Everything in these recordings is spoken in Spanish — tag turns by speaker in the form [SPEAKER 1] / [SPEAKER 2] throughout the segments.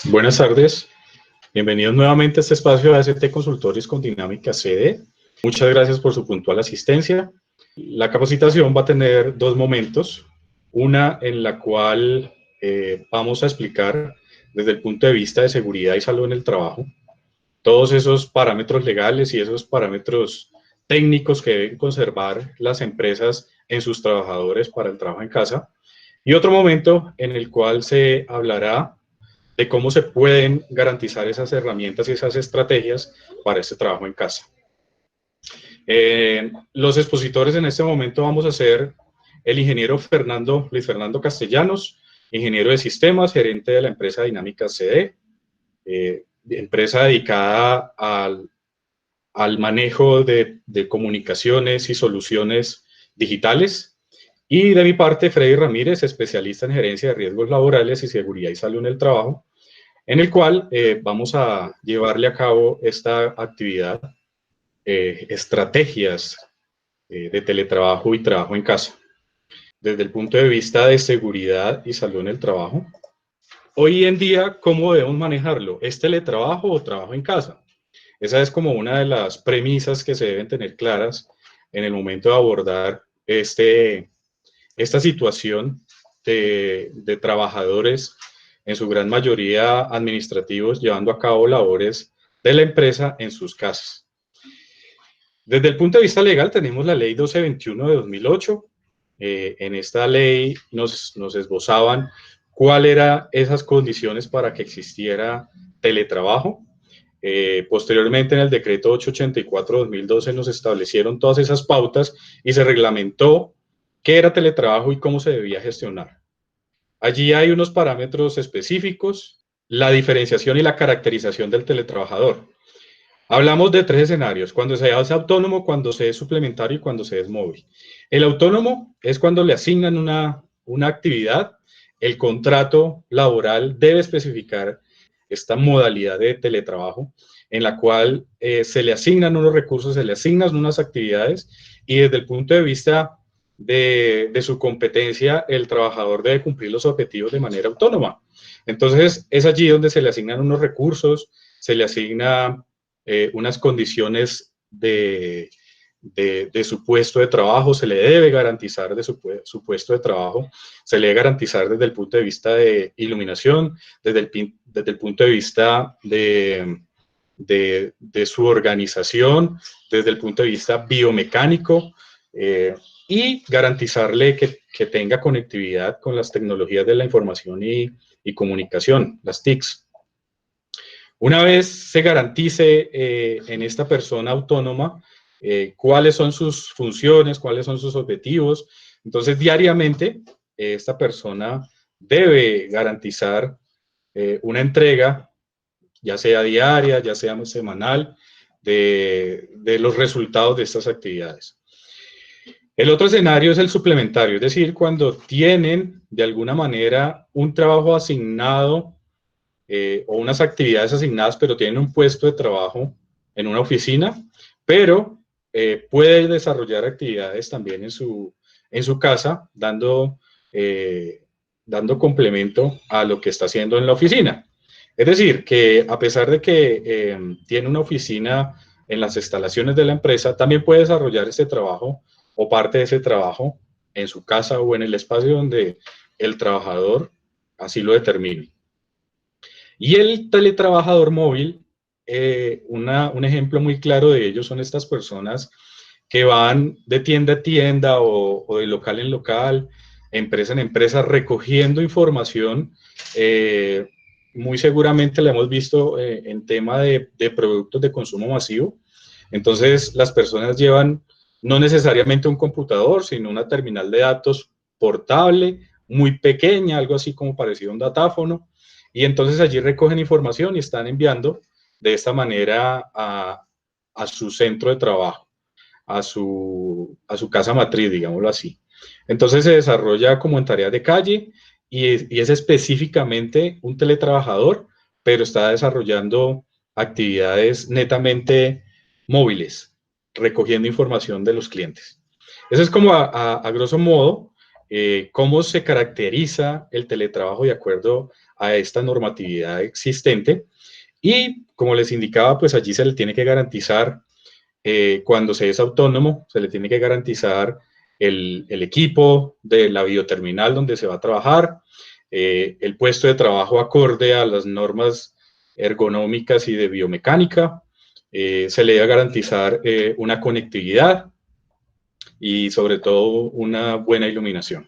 [SPEAKER 1] Buenas tardes, bienvenidos nuevamente a este espacio de ACT Consultores con Dinámica CD. Muchas gracias por su puntual asistencia. La capacitación va a tener dos momentos, una en la cual vamos a explicar desde el punto de vista de seguridad y salud en el trabajo, todos esos parámetros legales y esos parámetros técnicos que deben conservar las empresas en sus trabajadores para el trabajo en casa, y otro momento en el cual se hablará de cómo se pueden garantizar esas herramientas y esas estrategias para este trabajo en casa. Los expositores en este momento vamos a ser el ingeniero Luis Fernando Castellanos, ingeniero de sistemas, gerente de la empresa Dinámica CD, empresa dedicada al manejo de comunicaciones y soluciones digitales. Y de mi parte, Freddy Ramírez, especialista en gerencia de riesgos laborales y seguridad y salud en el trabajo, en el cual vamos a llevarle a cabo esta actividad, estrategias de teletrabajo y trabajo en casa. Desde el punto de vista de seguridad y salud en el trabajo, hoy en día, ¿cómo debemos manejarlo? ¿Es teletrabajo o trabajo en casa? Esa es como una de las premisas que se deben tener claras en el momento de abordar esta situación de trabajadores, en su gran mayoría administrativos, llevando a cabo labores de la empresa en sus casas. Desde el punto de vista legal tenemos la ley 1221 de 2008. En esta ley nos esbozaban cuáles eran esas condiciones para que existiera teletrabajo. Posteriormente, en el decreto 884 de 2012 nos establecieron todas esas pautas y se reglamentó qué era teletrabajo y cómo se debía gestionar. Allí hay unos parámetros específicos, la diferenciación y la caracterización del teletrabajador. Hablamos de tres escenarios: cuando se es autónomo, cuando se es suplementario y cuando se es móvil. El autónomo es cuando le asignan una actividad. El contrato laboral debe especificar esta modalidad de teletrabajo en la cual se le asignan unos recursos, se le asignan unas actividades, y desde el punto de vista de su competencia, el trabajador debe cumplir los objetivos de manera autónoma. Entonces, es allí donde se le asignan unos recursos, se le asigna unas condiciones de su puesto de trabajo, se le debe garantizar de su puesto de trabajo, se le debe garantizar desde el punto de vista de iluminación, desde el punto de vista de su organización, desde el punto de vista biomecánico, y garantizarle que tenga conectividad con las tecnologías de la información y comunicación, las TICs. Una vez se garantice en esta persona autónoma cuáles son sus funciones, cuáles son sus objetivos, entonces diariamente esta persona debe garantizar una entrega, ya sea diaria, ya sea semanal, de los resultados de estas actividades. El otro escenario es el suplementario, es decir, cuando tienen de alguna manera un trabajo asignado o unas actividades asignadas, pero tienen un puesto de trabajo en una oficina, pero puede desarrollar actividades también en su casa, dando complemento a lo que está haciendo en la oficina. Es decir, que a pesar de que tiene una oficina en las instalaciones de la empresa, también puede desarrollar ese trabajo o parte de ese trabajo en su casa o en el espacio donde el trabajador así lo determine. Y el teletrabajador móvil, un ejemplo muy claro de ello son estas personas que van de tienda a tienda o de local en local, empresa en empresa, recogiendo información. Muy seguramente la hemos visto en tema de productos de consumo masivo. Entonces, las personas llevan no necesariamente un computador, sino una terminal de datos portable, muy pequeña, algo así como parecido a un datáfono, y entonces allí recogen información y están enviando de esta manera a su centro de trabajo, a su casa matriz, digámoslo así. Entonces se desarrolla como en tareas de calle y es específicamente un teletrabajador, pero está desarrollando actividades netamente móviles, recogiendo información de los clientes. Eso es como a grosso modo cómo se caracteriza el teletrabajo de acuerdo a esta normatividad existente. Y como les indicaba, pues allí se le tiene que garantizar, cuando se es autónomo, se le tiene que garantizar el equipo de la bioterminal donde se va a trabajar, el puesto de trabajo acorde a las normas ergonómicas y de biomecánica, se le debe garantizar una conectividad y sobre todo una buena iluminación.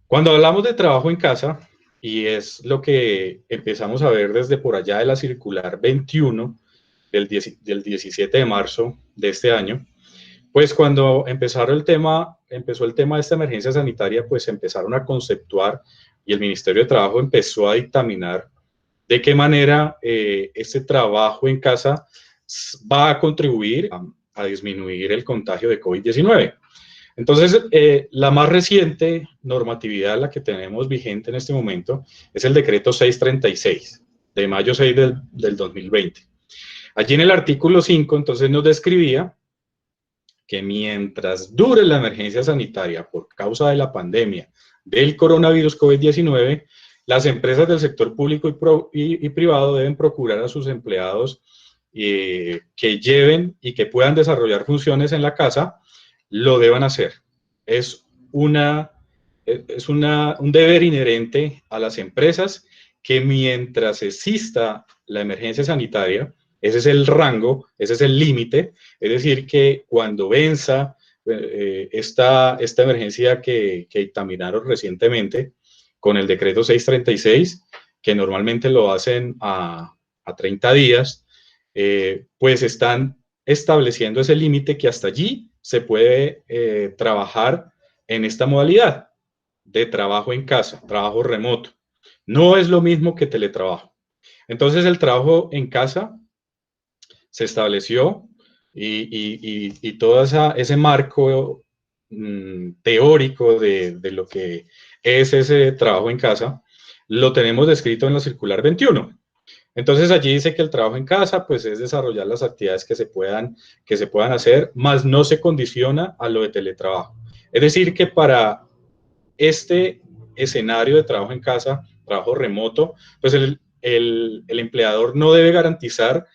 [SPEAKER 1] Cuando hablamos de trabajo en casa, y es lo que empezamos a ver desde por allá de la circular 21 del 17 de marzo de este año, pues cuando empezó el tema de esta emergencia sanitaria, pues empezaron a conceptuar y el Ministerio de Trabajo empezó a dictaminar de qué manera este trabajo en casa va a contribuir a disminuir el contagio de COVID-19. Entonces, la más reciente normatividad, la que tenemos vigente en este momento, es el decreto 636, de mayo 6 del 2020. Allí en el artículo 5, entonces nos describía que mientras dure la emergencia sanitaria por causa de la pandemia del coronavirus COVID-19, las empresas del sector público y privado deben procurar a sus empleados que lleven y que puedan desarrollar funciones en la casa, lo deban hacer. Es un deber inherente a las empresas que mientras exista la emergencia sanitaria, ese es el rango, ese es el límite, es decir, que cuando venza esta emergencia que dictaminaron recientemente con el decreto 636, que normalmente lo hacen a 30 días, pues están estableciendo ese límite que hasta allí se puede trabajar en esta modalidad de trabajo en casa, trabajo remoto. No es lo mismo que teletrabajo. Entonces el trabajo en casa se estableció y todo ese marco teórico de lo que es ese trabajo en casa, lo tenemos descrito en la circular 21. Entonces allí dice que el trabajo en casa pues es desarrollar las actividades que se puedan hacer, más no se condiciona a lo de teletrabajo. Es decir, que para este escenario de trabajo en casa, trabajo remoto, pues el empleador no debe garantizar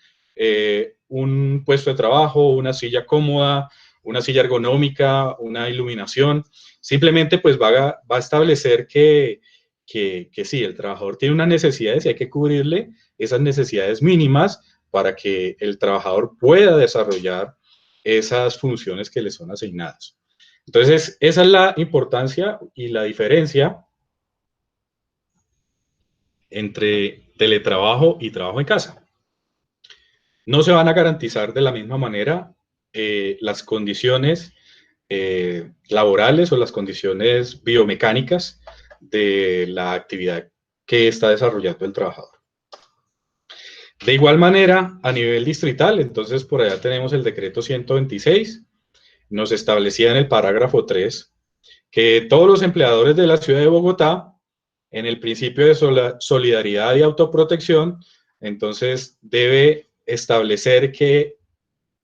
[SPEAKER 1] un puesto de trabajo, una silla cómoda, una silla ergonómica, una iluminación. Simplemente pues va a establecer que sí, el trabajador tiene unas necesidades y hay que cubrirle esas necesidades mínimas para que el trabajador pueda desarrollar esas funciones que le son asignadas. Entonces, esa es la importancia y la diferencia entre teletrabajo y trabajo en casa. No se van a garantizar de la misma manera las condiciones laborales o las condiciones biomecánicas de la actividad que está desarrollando el trabajador. De igual manera, a nivel distrital, entonces por allá tenemos el decreto 126, nos establecía en el parágrafo 3 que todos los empleadores de la ciudad de Bogotá, en el principio de solidaridad y autoprotección, entonces debe establecer que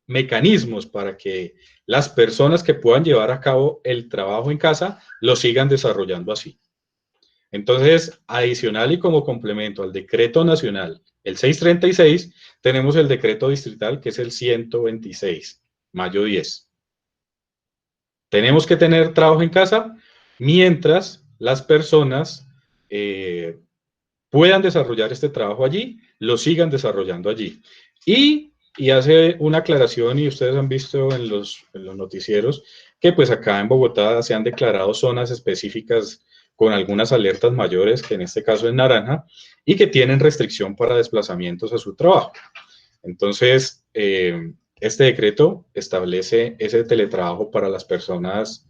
[SPEAKER 1] mecanismos para que las personas que puedan llevar a cabo el trabajo en casa lo sigan desarrollando así. Entonces, adicional y como complemento al decreto nacional, el 636, tenemos el decreto distrital que es el 126, mayo 10. Tenemos que tener trabajo en casa mientras las personas puedan desarrollar este trabajo allí, lo sigan desarrollando allí. Y hace una aclaración, y ustedes han visto en los noticieros, que pues acá en Bogotá se han declarado zonas específicas con algunas alertas mayores, que en este caso es naranja, y que tienen restricción para desplazamientos a su trabajo. Entonces, este decreto establece ese teletrabajo para las personas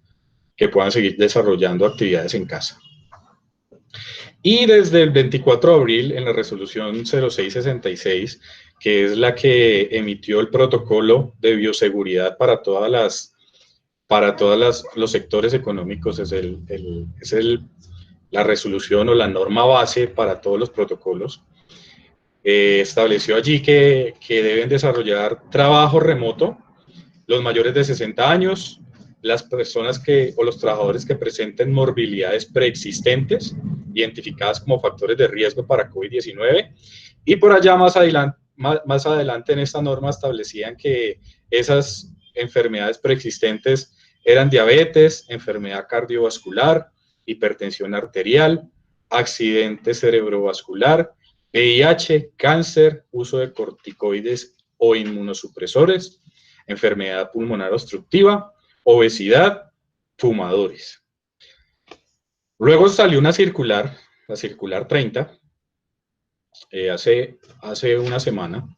[SPEAKER 1] que puedan seguir desarrollando actividades en casa. Y desde el 24 de abril, en la resolución 0666, que es la que emitió el protocolo de bioseguridad para todos los sectores económicos, es la resolución o la norma base para todos los protocolos, estableció allí que deben desarrollar trabajo remoto los mayores de 60 años, las personas o los trabajadores que presenten morbilidades preexistentes, identificadas como factores de riesgo para COVID-19, y por allá más adelante en esta norma establecían que esas enfermedades preexistentes eran diabetes, enfermedad cardiovascular, hipertensión arterial, accidente cerebrovascular, VIH, cáncer, uso de corticoides o inmunosupresores, enfermedad pulmonar obstructiva, obesidad, fumadores. Luego salió una circular, la circular 30, hace una semana,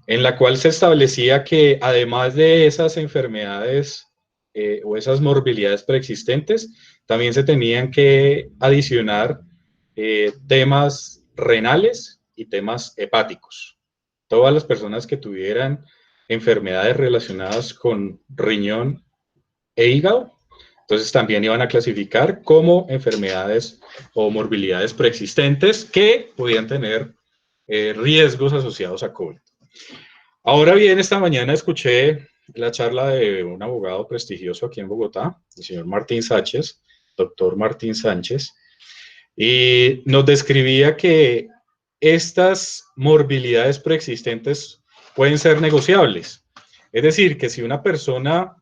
[SPEAKER 1] en la cual se establecía que además de esas enfermedades o esas morbilidades preexistentes, también se tenían que adicionar temas renales y temas hepáticos. Todas las personas que tuvieran enfermedades relacionadas con riñón e hígado, entonces también iban a clasificar como enfermedades o morbilidades preexistentes que podían tener riesgos asociados a COVID. Ahora bien, esta mañana escuché la charla de un abogado prestigioso aquí en Bogotá, el señor Martín Sánchez, doctor Martín Sánchez, y nos describía que estas morbilidades preexistentes pueden ser negociables. Es decir, que si una persona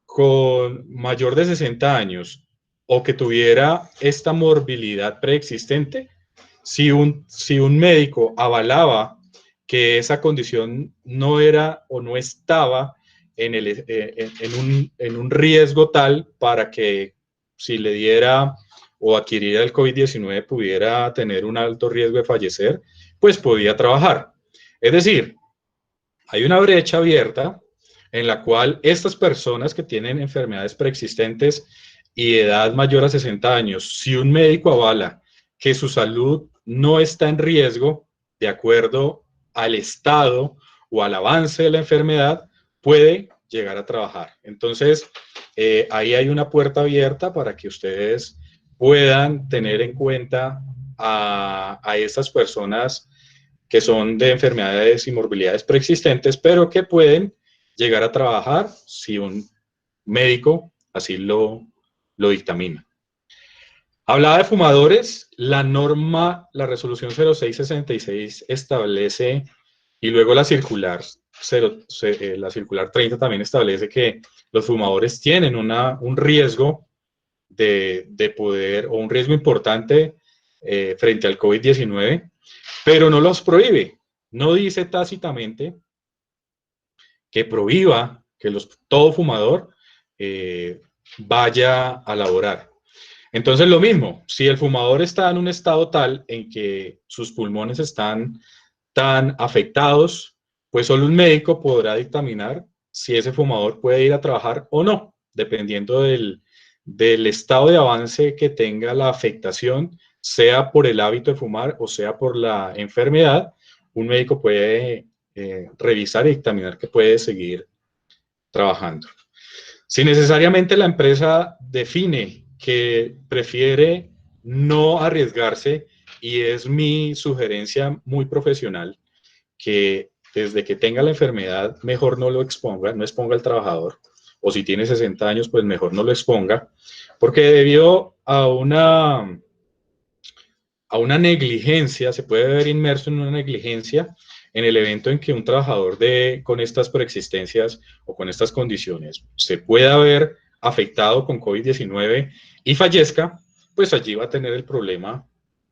[SPEAKER 1] con mayor de 60 años o que tuviera esta morbilidad preexistente, si un médico avalaba que esa condición no era o no estaba en un riesgo tal para que si le diera o adquiriera el COVID-19 pudiera tener un alto riesgo de fallecer, pues podía trabajar. Es decir, hay una brecha abierta en la cual estas personas que tienen enfermedades preexistentes y edad mayor a 60 años, si un médico avala que su salud no está en riesgo de acuerdo al estado o al avance de la enfermedad, puede llegar a trabajar. Entonces, ahí hay una puerta abierta para que ustedes puedan tener en cuenta a estas personas que son de enfermedades y morbilidades preexistentes, pero que pueden llegar a trabajar si un médico así lo dictamina. Hablaba de fumadores, la norma, la resolución 0666 establece, y luego la circular 30 también establece que los fumadores tienen un riesgo de poder, o un riesgo importante frente al COVID-19, pero no los prohíbe. No dice tácitamente que prohíba que todo fumador vaya a laborar. Entonces, lo mismo, si el fumador está en un estado tal en que sus pulmones están tan afectados, pues solo un médico podrá dictaminar si ese fumador puede ir a trabajar o no, dependiendo del estado de avance que tenga la afectación, sea por el hábito de fumar o sea por la enfermedad. Un médico puede revisar y dictaminar que puede seguir trabajando. Si necesariamente la empresa define que prefiere no arriesgarse, y es mi sugerencia muy profesional, que desde que tenga la enfermedad mejor no lo exponga, no exponga al trabajador, o si tiene 60 años, pues mejor no lo exponga, porque debido a una negligencia, se puede ver inmerso en una negligencia en el evento en que un trabajador con estas preexistencias o con estas condiciones se pueda ver afectado con COVID-19 y fallezca, pues allí va a tener el problema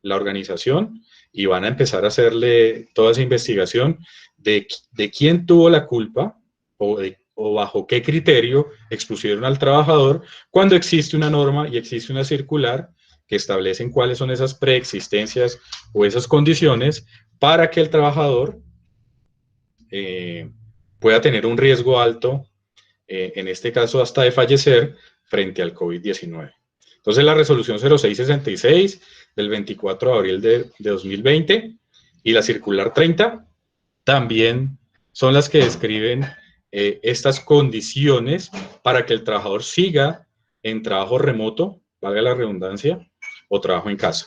[SPEAKER 1] la organización y van a empezar a hacerle toda esa investigación de quién tuvo la culpa o bajo qué criterio expusieron al trabajador cuando existe una norma y existe una circular que establecen cuáles son esas preexistencias o esas condiciones para que el trabajador pueda tener un riesgo alto, en este caso hasta de fallecer, frente al COVID-19. Entonces la resolución 0666 del 24 de abril de 2020 y la circular 30 también son las que describen estas condiciones para que el trabajador siga en trabajo remoto, valga la redundancia, o trabajo en casa.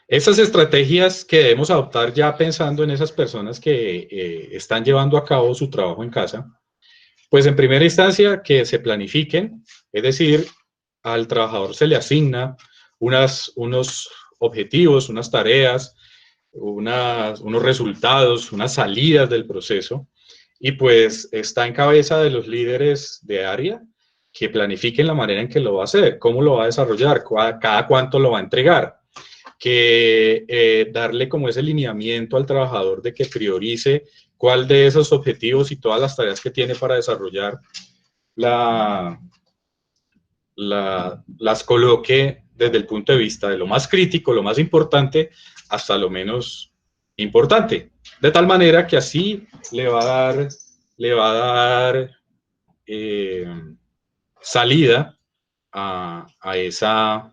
[SPEAKER 1] Estas estrategias que debemos adoptar ya pensando en esas personas que están llevando a cabo su trabajo en casa, Pues en primera instancia que se planifiquen, es decir, al trabajador se le asigna unos objetivos, unas tareas, unos resultados, unas salidas del proceso, y pues está en cabeza de los líderes de área que planifiquen la manera en que lo va a hacer, cómo lo va a desarrollar, cada cuánto lo va a entregar, que darle como ese lineamiento al trabajador de que priorice cuál de esos objetivos y todas las tareas que tiene para desarrollar las coloque desde el punto de vista de lo más crítico, lo más importante, hasta lo menos importante. De tal manera que así le va a dar salida a esas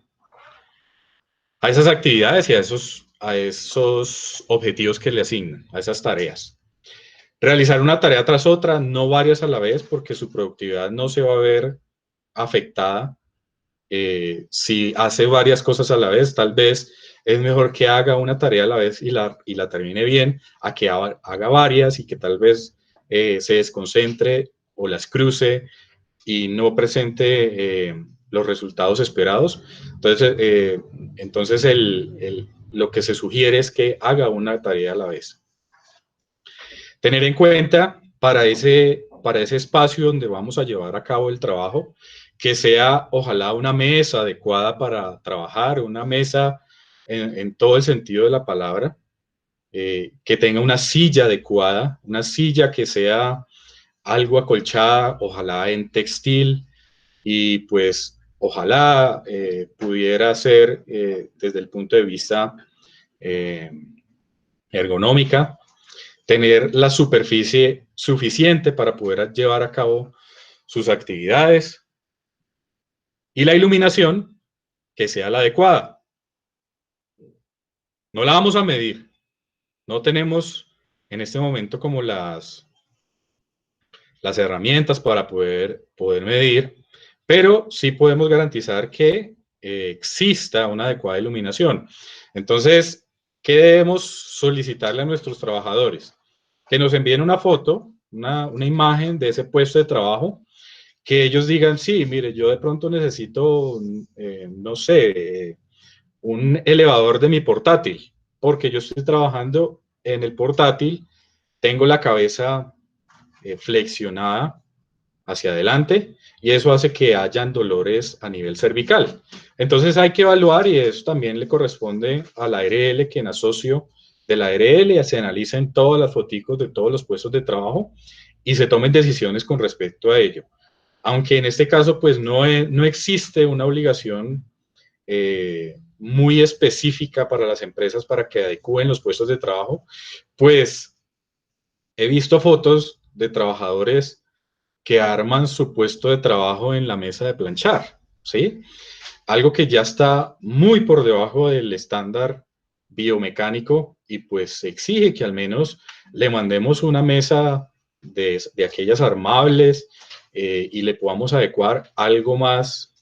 [SPEAKER 1] actividades y a esos objetivos que le asignan, a esas tareas. Realizar una tarea tras otra, no varias a la vez, porque su productividad no se va a ver afectada. Si hace varias cosas a la vez, tal vez es mejor que haga una tarea a la vez y la termine bien, a que haga varias y que tal vez se desconcentre o las cruce y no presente los resultados esperados. Entonces lo que se sugiere es que haga una tarea a la vez. Tener en cuenta para ese espacio donde vamos a llevar a cabo el trabajo, que sea ojalá una mesa adecuada para trabajar, una mesa en todo el sentido de la palabra, que tenga una silla adecuada, una silla que sea algo acolchada, ojalá en textil, y pues ojalá pudiera ser desde el punto de vista ergonómica, tener la superficie suficiente para poder llevar a cabo sus actividades y la iluminación que sea la adecuada. No la vamos a medir, no tenemos en este momento como las herramientas para poder medir, pero sí podemos garantizar que exista una adecuada iluminación. Entonces, ¿qué debemos solicitarle a nuestros trabajadores? Que nos envíen una foto, una imagen de ese puesto de trabajo, que ellos digan, sí, mire, yo de pronto necesito, no sé, un elevador de mi portátil, porque yo estoy trabajando en el portátil, tengo la cabeza flexionada hacia adelante y eso hace que hayan dolores a nivel cervical. Entonces hay que evaluar y eso también le corresponde a la ARL, que en asocio de la ARL se analicen todas las fotos de todos los puestos de trabajo y se tomen decisiones con respecto a ello. Aunque en este caso pues no existe una obligación muy específica para las empresas para que adecúen los puestos de trabajo, pues he visto fotos de trabajadores que arman su puesto de trabajo en la mesa de planchar, ¿sí? Algo que ya está muy por debajo del estándar biomecánico y pues exige que al menos le mandemos una mesa de aquellas armables y le podamos adecuar algo más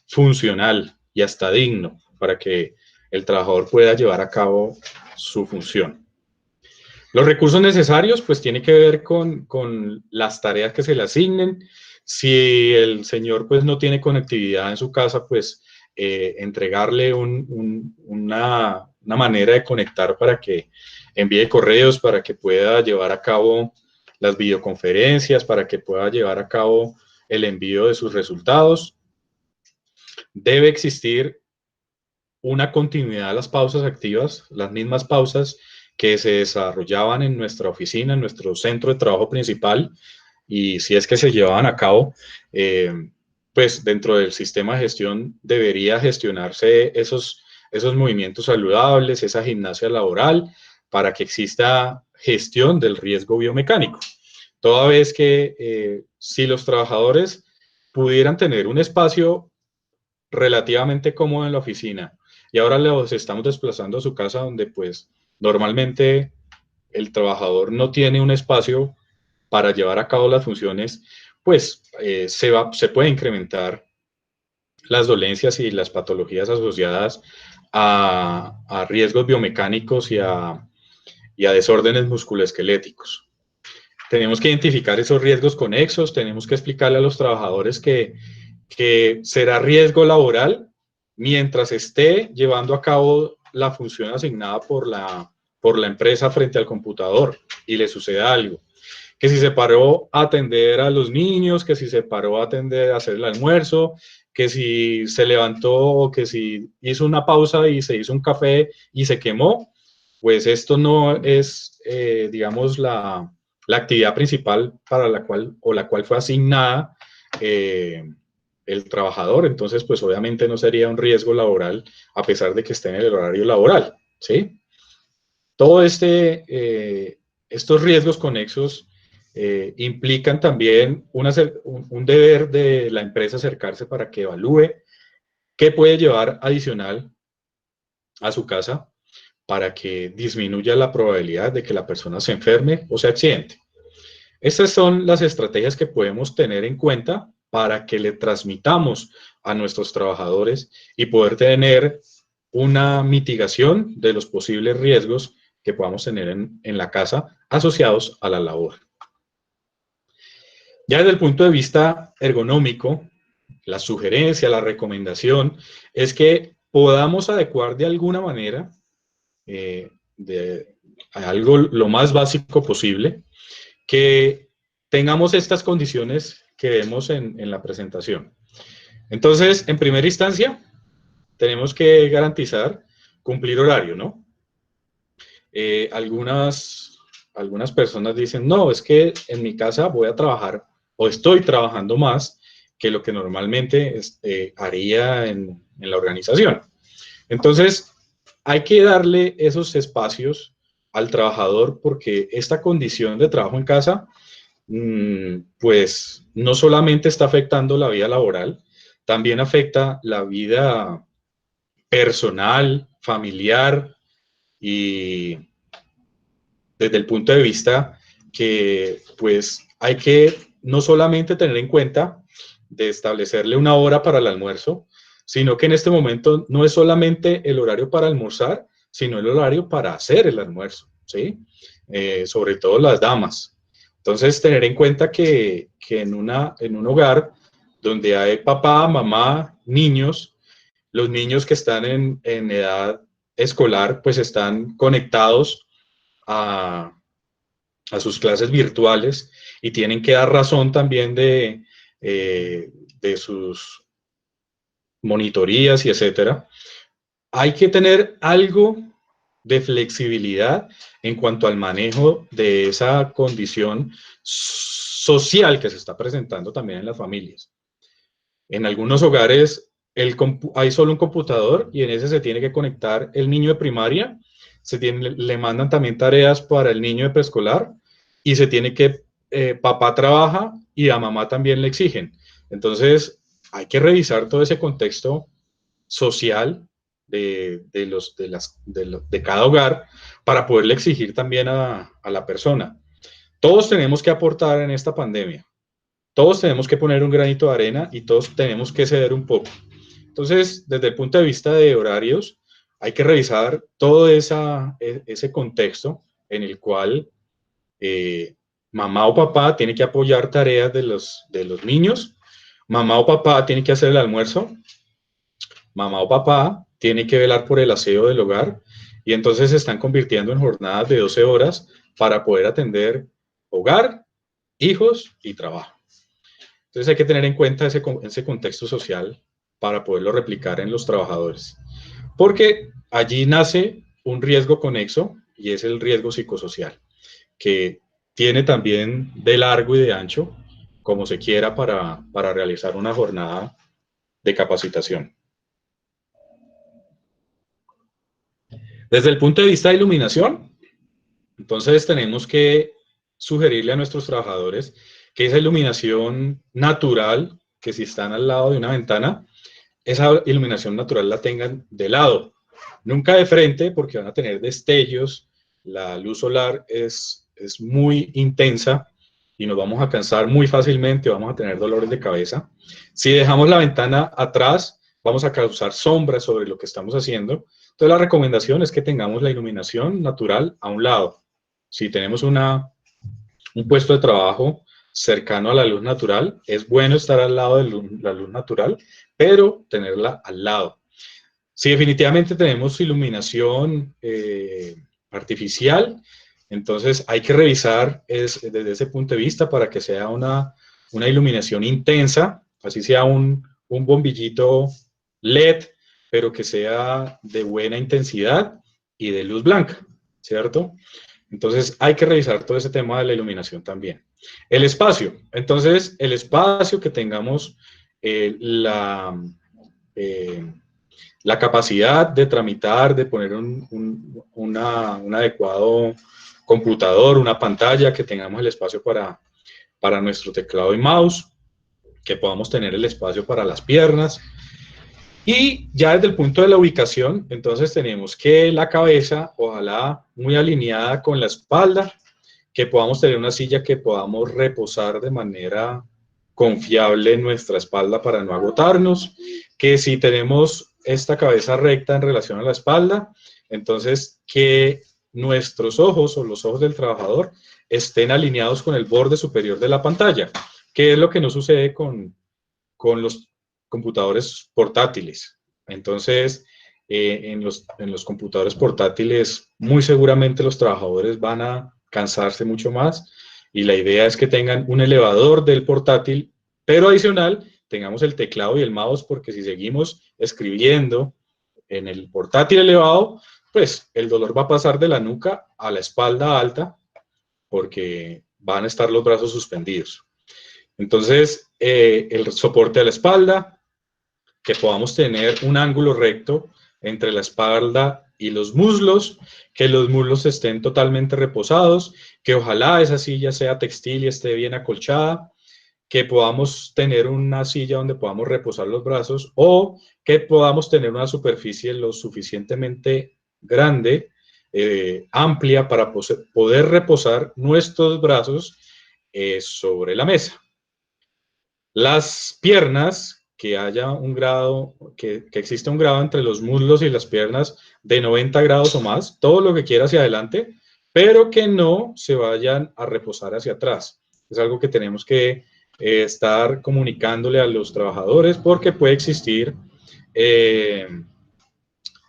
[SPEAKER 1] funcional y hasta digno para que el trabajador pueda llevar a cabo su función. Los recursos necesarios, pues tiene que ver con las tareas que se le asignen. Si el señor pues no tiene conectividad en su casa, pues entregarle una manera de conectar para que envíe correos, para que pueda llevar a cabo las videoconferencias, para que pueda llevar a cabo el envío de sus resultados. Debe existir una continuidad a las pausas activas, las mismas pausas que se desarrollaban en nuestra oficina, en nuestro centro de trabajo principal, y si es que se llevaban a cabo, pues dentro del sistema de gestión debería gestionarse esos movimientos saludables, esa gimnasia laboral, para que exista gestión del riesgo biomecánico. Toda vez que si los trabajadores pudieran tener un espacio relativamente cómodo en la oficina y ahora los estamos desplazando a su casa donde pues normalmente el trabajador no tiene un espacio para llevar a cabo las funciones, pues se puede incrementar las dolencias y las patologías asociadas a riesgos biomecánicos y a desórdenes musculoesqueléticos. Tenemos que identificar esos riesgos conexos, tenemos que explicarle a los trabajadores que será riesgo laboral mientras esté llevando a cabo la función asignada por la empresa frente al computador y le suceda algo. Que si se paró a atender a los niños, que si se paró a atender a hacer el almuerzo, que si se levantó o que si hizo una pausa y se hizo un café y se quemó, pues esto no es, digamos, la actividad principal para la cual fue asignada el trabajador. Entonces, pues obviamente no sería un riesgo laboral a pesar de que esté en el horario laboral, ¿sí? Todo estos riesgos conexos implican también un deber de la empresa acercarse para que evalúe qué puede llevar adicional a su casa para que disminuya la probabilidad de que la persona se enferme o se accidente. Estas son las estrategias que podemos tener en cuenta para que le transmitamos a nuestros trabajadores y poder tener una mitigación de los posibles riesgos que podamos tener en la casa asociados a la labor. Ya desde el punto de vista ergonómico, la sugerencia, la recomendación es que podamos adecuar de alguna manera a algo lo más básico posible, que tengamos estas condiciones que vemos en la presentación. Entonces, en primera instancia, tenemos que garantizar cumplir horario, ¿no? Algunas personas dicen, no, es que en mi casa voy a trabajar o estoy trabajando más que lo que normalmente haría en la organización. Entonces, hay que darle esos espacios al trabajador porque esta condición de trabajo en casa, pues no solamente está afectando la vida laboral, también afecta la vida personal, familiar y desde el punto de vista que pues hay que no solamente tener en cuenta de establecerle una hora para el almuerzo, sino que en este momento no es solamente el horario para almorzar, sino el horario para hacer el almuerzo, ¿sí? Sobre todo las damas. Entonces, tener en cuenta que en un hogar donde hay papá, mamá, niños, los niños que están en edad escolar, pues están conectados a sus clases virtuales y tienen que dar razón también de sus monitorías y etcétera. Hay que tener algo de flexibilidad en cuanto al manejo de esa condición social que se está presentando también en las familias. En algunos hogares hay solo un computador y en ese se tiene que conectar el niño de primaria, le mandan también tareas para el niño de preescolar y se tiene que, papá trabaja y a mamá también le exigen. Entonces, hay que revisar todo ese contexto social de cada hogar para poderle exigir también a la persona. Todos tenemos que aportar en esta pandemia. Todos tenemos que poner un granito de arena y todos tenemos que ceder un poco. Entonces, desde el punto de vista de horarios, hay que revisar todo ese contexto en el cual mamá o papá tiene que apoyar tareas de los niños, mamá o papá tiene que hacer el almuerzo, mamá o papá tiene que velar por el aseo del hogar y entonces se están convirtiendo en jornadas de 12 horas para poder atender hogar, hijos y trabajo. Entonces hay que tener en cuenta ese contexto social para poderlo replicar en los trabajadores. Porque allí nace un riesgo conexo y es el riesgo psicosocial, que tiene también de largo y de ancho, como se quiera, para realizar una jornada de capacitación. Desde el punto de vista de iluminación, entonces tenemos que sugerirle a nuestros trabajadores que esa iluminación natural, que si están al lado de una ventana, esa iluminación natural la tengan de lado, nunca de frente porque van a tener destellos, la luz solar es muy intensa y nos vamos a cansar muy fácilmente, vamos a tener dolores de cabeza. Si dejamos la ventana atrás, vamos a causar sombras sobre lo que estamos haciendo. Entonces la recomendación es que tengamos la iluminación natural a un lado. Si tenemos una un puesto de trabajo cercano a la luz natural. Es bueno estar al lado de la luz natural, pero tenerla al lado. Si definitivamente tenemos iluminación artificial, entonces hay que revisar desde ese punto de vista para que sea una iluminación intensa, así sea un bombillito LED, pero que sea de buena intensidad y de luz blanca, ¿cierto? Entonces hay que revisar todo ese tema de la iluminación también. El espacio, entonces el espacio que tengamos la capacidad de tramitar, de poner un adecuado computador, una pantalla, que tengamos el espacio para nuestro teclado y mouse, que podamos tener el espacio para las piernas. Y ya desde el punto de la ubicación, entonces tenemos que la cabeza, ojalá muy alineada con la espalda, que podamos tener una silla que podamos reposar de manera confiable en nuestra espalda para no agotarnos, que si tenemos esta cabeza recta en relación a la espalda, entonces que nuestros ojos o los ojos del trabajador estén alineados con el borde superior de la pantalla, que es lo que no sucede con los computadores portátiles. Entonces, en los computadores portátiles, muy seguramente los trabajadores van a cansarse mucho más, y la idea es que tengan un elevador del portátil, pero adicional tengamos el teclado y el mouse, porque si seguimos escribiendo en el portátil elevado, pues el dolor va a pasar de la nuca a la espalda alta, porque van a estar los brazos suspendidos. Entonces, el soporte a la espalda, que podamos tener un ángulo recto entre la espalda y los muslos, que los muslos estén totalmente reposados, que ojalá esa silla sea textil y esté bien acolchada, que podamos tener una silla donde podamos reposar los brazos, o que podamos tener una superficie lo suficientemente grande, amplia, para poder reposar nuestros brazos sobre la mesa. Las piernas, que haya un grado, que exista un grado entre los muslos y las piernas de 90 grados o más, todo lo que quiera hacia adelante, pero que no se vayan a reposar hacia atrás. Es algo que tenemos que estar comunicándole a los trabajadores, porque puede existir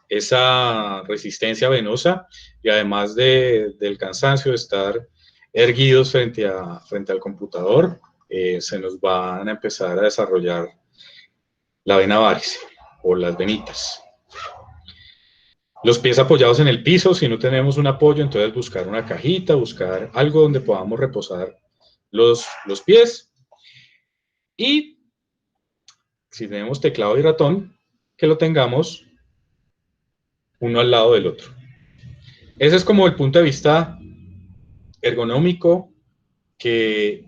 [SPEAKER 1] esa resistencia venosa, y además del cansancio de estar erguidos frente al computador, se nos van a empezar a desarrollar la vena varice o las venitas. Los pies apoyados en el piso. Si no tenemos un apoyo, entonces buscar una cajita, buscar algo donde podamos reposar los pies. Y si tenemos teclado y ratón, que lo tengamos uno al lado del otro. Ese es como el punto de vista ergonómico, que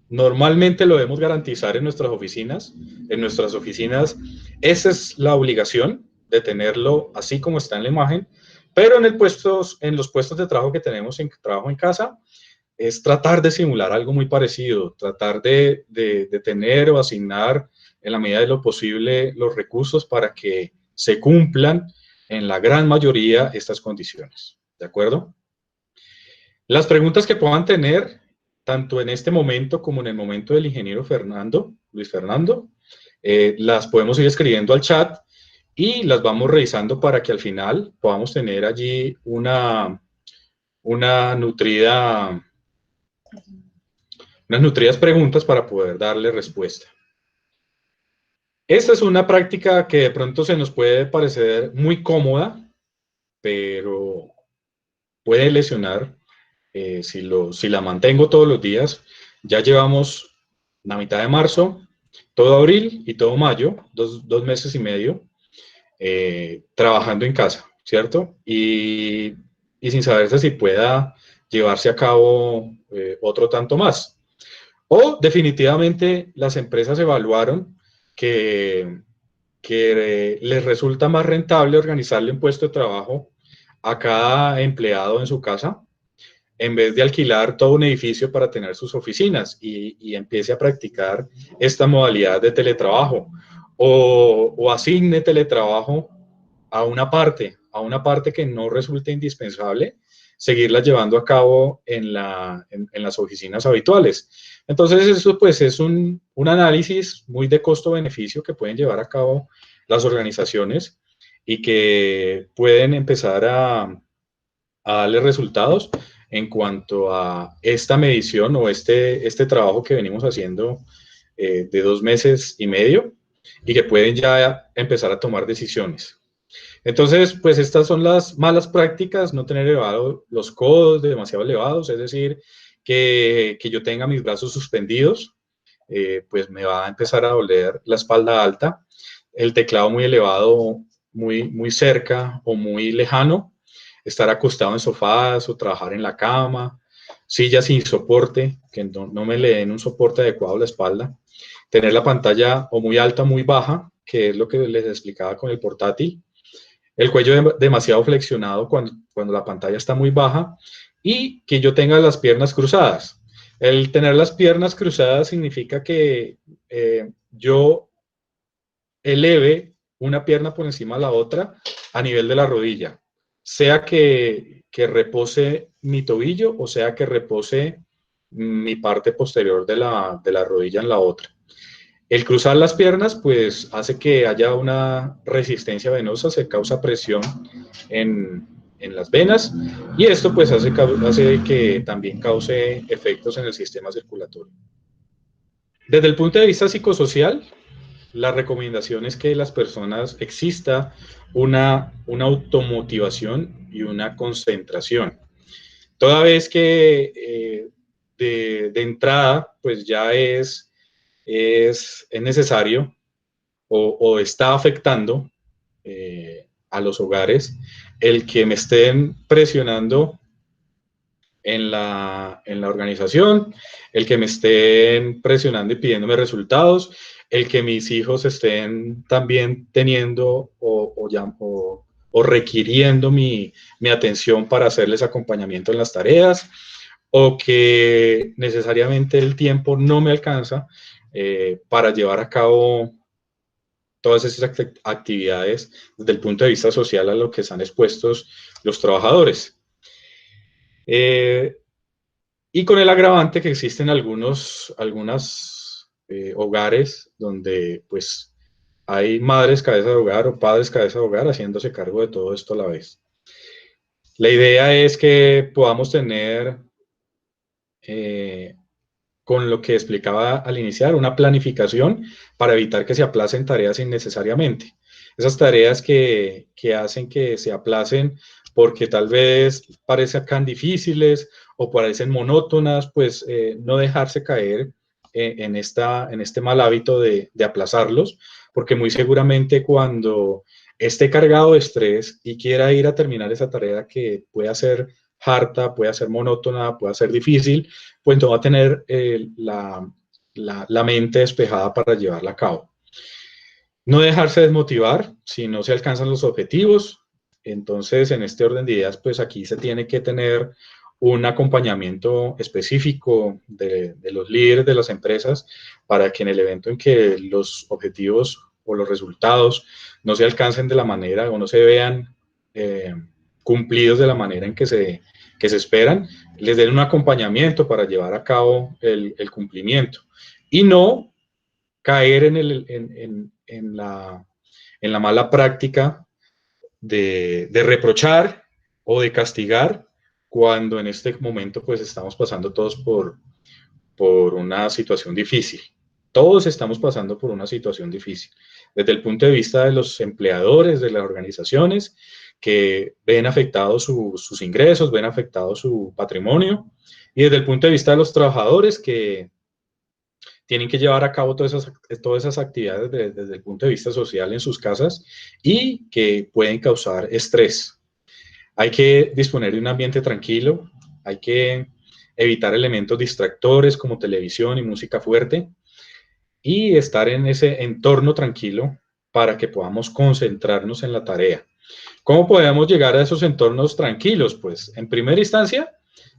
[SPEAKER 1] normalmente lo debemos garantizar en nuestras oficinas. En nuestras oficinas, esa es la obligación, de tenerlo así como está en la imagen, pero en los puestos de trabajo que tenemos en trabajo en casa, es tratar de simular algo muy parecido, tratar de tener o asignar en la medida de lo posible los recursos para que se cumplan en la gran mayoría estas condiciones. ¿De acuerdo? Las preguntas que puedan tener, tanto en este momento como en el momento del ingeniero Luis Fernando, las podemos ir escribiendo al chat y las vamos revisando para que al final podamos tener allí unas nutridas preguntas para poder darle respuesta. Esta es una práctica que de pronto se nos puede parecer muy cómoda, pero puede lesionar si la mantengo todos los días. Ya llevamos la mitad de marzo, todo abril y todo mayo, dos meses y medio, trabajando en casa, ¿cierto? Y sin saberse si pueda llevarse a cabo otro tanto más. O definitivamente las empresas evaluaron que les resulta más rentable organizarle un puesto de trabajo a cada empleado en su casa, en vez de alquilar todo un edificio para tener sus oficinas, y empiece a practicar esta modalidad de teletrabajo, o asigne teletrabajo a una parte, a una parte que no resulte indispensable, seguirla llevando a cabo en las oficinas habituales. Entonces, eso pues es un análisis muy de costo-beneficio que pueden llevar a cabo las organizaciones y que pueden empezar a darle resultados en cuanto a esta medición o este trabajo que venimos haciendo de 2 meses y medio y que pueden ya empezar a tomar decisiones. Entonces, pues estas son las malas prácticas, no tener los codos demasiado elevados, es decir, que yo tenga mis brazos suspendidos, pues me va a empezar a doler la espalda alta, el teclado muy elevado, muy cerca o muy lejano, estar acostado en sofás o trabajar en la cama, sillas sin soporte, que no me le den un soporte adecuado a la espalda, tener la pantalla o muy alta o muy baja, que es lo que les explicaba con el portátil, el cuello demasiado flexionado cuando la pantalla está muy baja y que yo tenga las piernas cruzadas. El tener las piernas cruzadas significa que yo eleve una pierna por encima de la otra a nivel de la rodilla, sea que repose mi tobillo o sea que repose mi parte posterior de la rodilla en la otra. El cruzar las piernas, pues, hace que haya una resistencia venosa, se causa presión en las venas y esto, pues, hace que también cause efectos en el sistema circulatorio. Desde el punto de vista psicosocial, la recomendación es que las personas exista una automotivación y una concentración. Toda vez que de entrada, pues ya es necesario o está afectando a los hogares el que me estén presionando en la organización, el que me estén presionando y pidiéndome resultados, el que mis hijos estén también teniendo o requiriendo mi atención para hacerles acompañamiento en las tareas, o que necesariamente el tiempo no me alcanza para llevar a cabo todas esas actividades desde el punto de vista social a lo que están expuestos los trabajadores. Y con el agravante que existen algunos hogares donde pues hay madres cabeza de hogar o padres cabeza de hogar haciéndose cargo de todo esto a la vez. La idea es que podamos tener, con lo que explicaba al iniciar, una planificación para evitar que se aplacen tareas innecesariamente. Esas tareas que hacen que se aplacen porque tal vez parezcan difíciles o parecen monótonas, pues no dejarse caer en este mal hábito de aplazarlos, porque muy seguramente cuando esté cargado de estrés y quiera ir a terminar esa tarea que pueda ser harta, pueda ser monótona, pueda ser difícil, pues no va a tener la mente despejada para llevarla a cabo. No dejarse desmotivar si no se alcanzan los objetivos. Entonces, en este orden de ideas, pues aquí se tiene que tener un acompañamiento específico de los líderes de las empresas para que en el evento en que los objetivos o los resultados no se alcancen de la manera o no se vean cumplidos de la manera en que se esperan, les den un acompañamiento para llevar a cabo el cumplimiento y no caer en la mala práctica de reprochar o de castigar cuando en este momento pues estamos pasando todos por una situación difícil. Todos estamos pasando por una situación difícil. Desde el punto de vista de los empleadores, de las organizaciones, que ven afectados sus ingresos, ven afectado su patrimonio, y desde el punto de vista de los trabajadores que tienen que llevar a cabo todas esas actividades desde el punto de vista social en sus casas y que pueden causar estrés. Hay que disponer de un ambiente tranquilo, hay que evitar elementos distractores como televisión y música fuerte y estar en ese entorno tranquilo para que podamos concentrarnos en la tarea. ¿Cómo podemos llegar a esos entornos tranquilos? Pues en primera instancia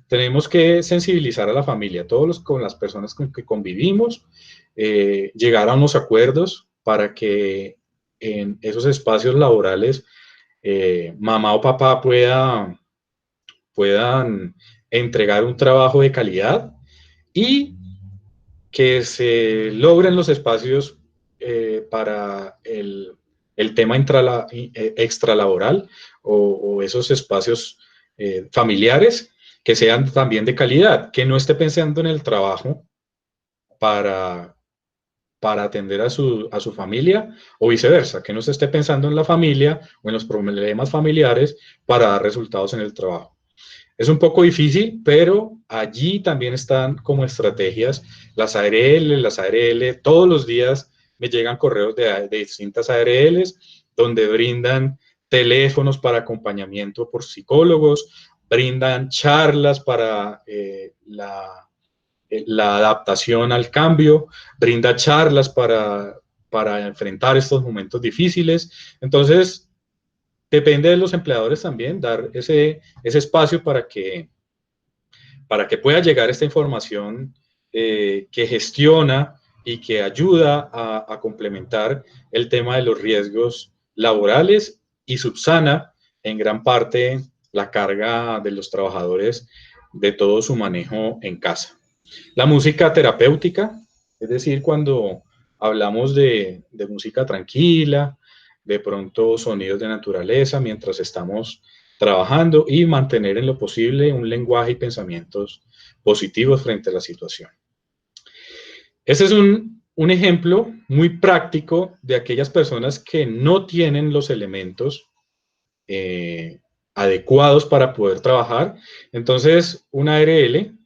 [SPEAKER 1] tenemos que sensibilizar a la familia, con las personas con que convivimos, llegar a unos acuerdos para que en esos espacios laborales mamá o papá puedan entregar un trabajo de calidad y que se logren los espacios para el tema extralaboral o esos espacios familiares que sean también de calidad, que no esté pensando en el trabajo para, para atender a su familia o viceversa, que no se esté pensando en la familia o en los problemas familiares para dar resultados en el trabajo. Es un poco difícil, pero allí también están como estrategias las ARL, todos los días me llegan correos de distintas ARLs donde brindan teléfonos para acompañamiento por psicólogos, brindan charlas para la adaptación al cambio, brinda charlas para enfrentar estos momentos difíciles. Entonces, depende de los empleadores también dar ese espacio para que pueda llegar esta información que gestiona y que ayuda a complementar el tema de los riesgos laborales y subsana en gran parte la carga de los trabajadores de todo su manejo en casa. La música terapéutica, es decir, cuando hablamos de música tranquila, de pronto sonidos de naturaleza mientras estamos trabajando y mantener en lo posible un lenguaje y pensamientos positivos frente a la situación. Este es un ejemplo muy práctico de aquellas personas que no tienen los elementos adecuados para poder trabajar. Entonces, una ARL,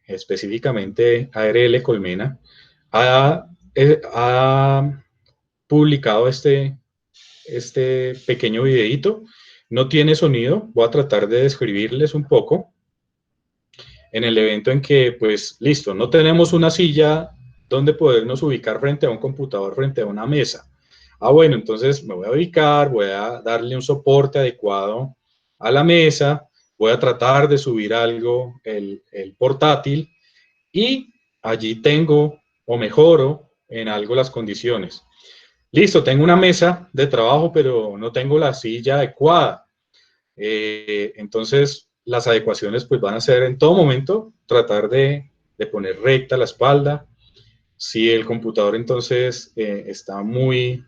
[SPEAKER 1] específicamente ARL Colmena, ha publicado este pequeño videíto. No tiene sonido, voy a tratar de describirles un poco. En el evento en que, pues, listo, no tenemos una silla donde podernos ubicar frente a un computador, frente a una mesa. Bueno, entonces me voy a ubicar, voy a darle un soporte adecuado a la mesa, voy a tratar de subir algo, el portátil, y allí tengo o mejoro en algo las condiciones. Listo, tengo una mesa de trabajo, pero no tengo la silla adecuada. Entonces, las adecuaciones pues van a ser en todo momento tratar de poner recta la espalda. Si el computador entonces está muy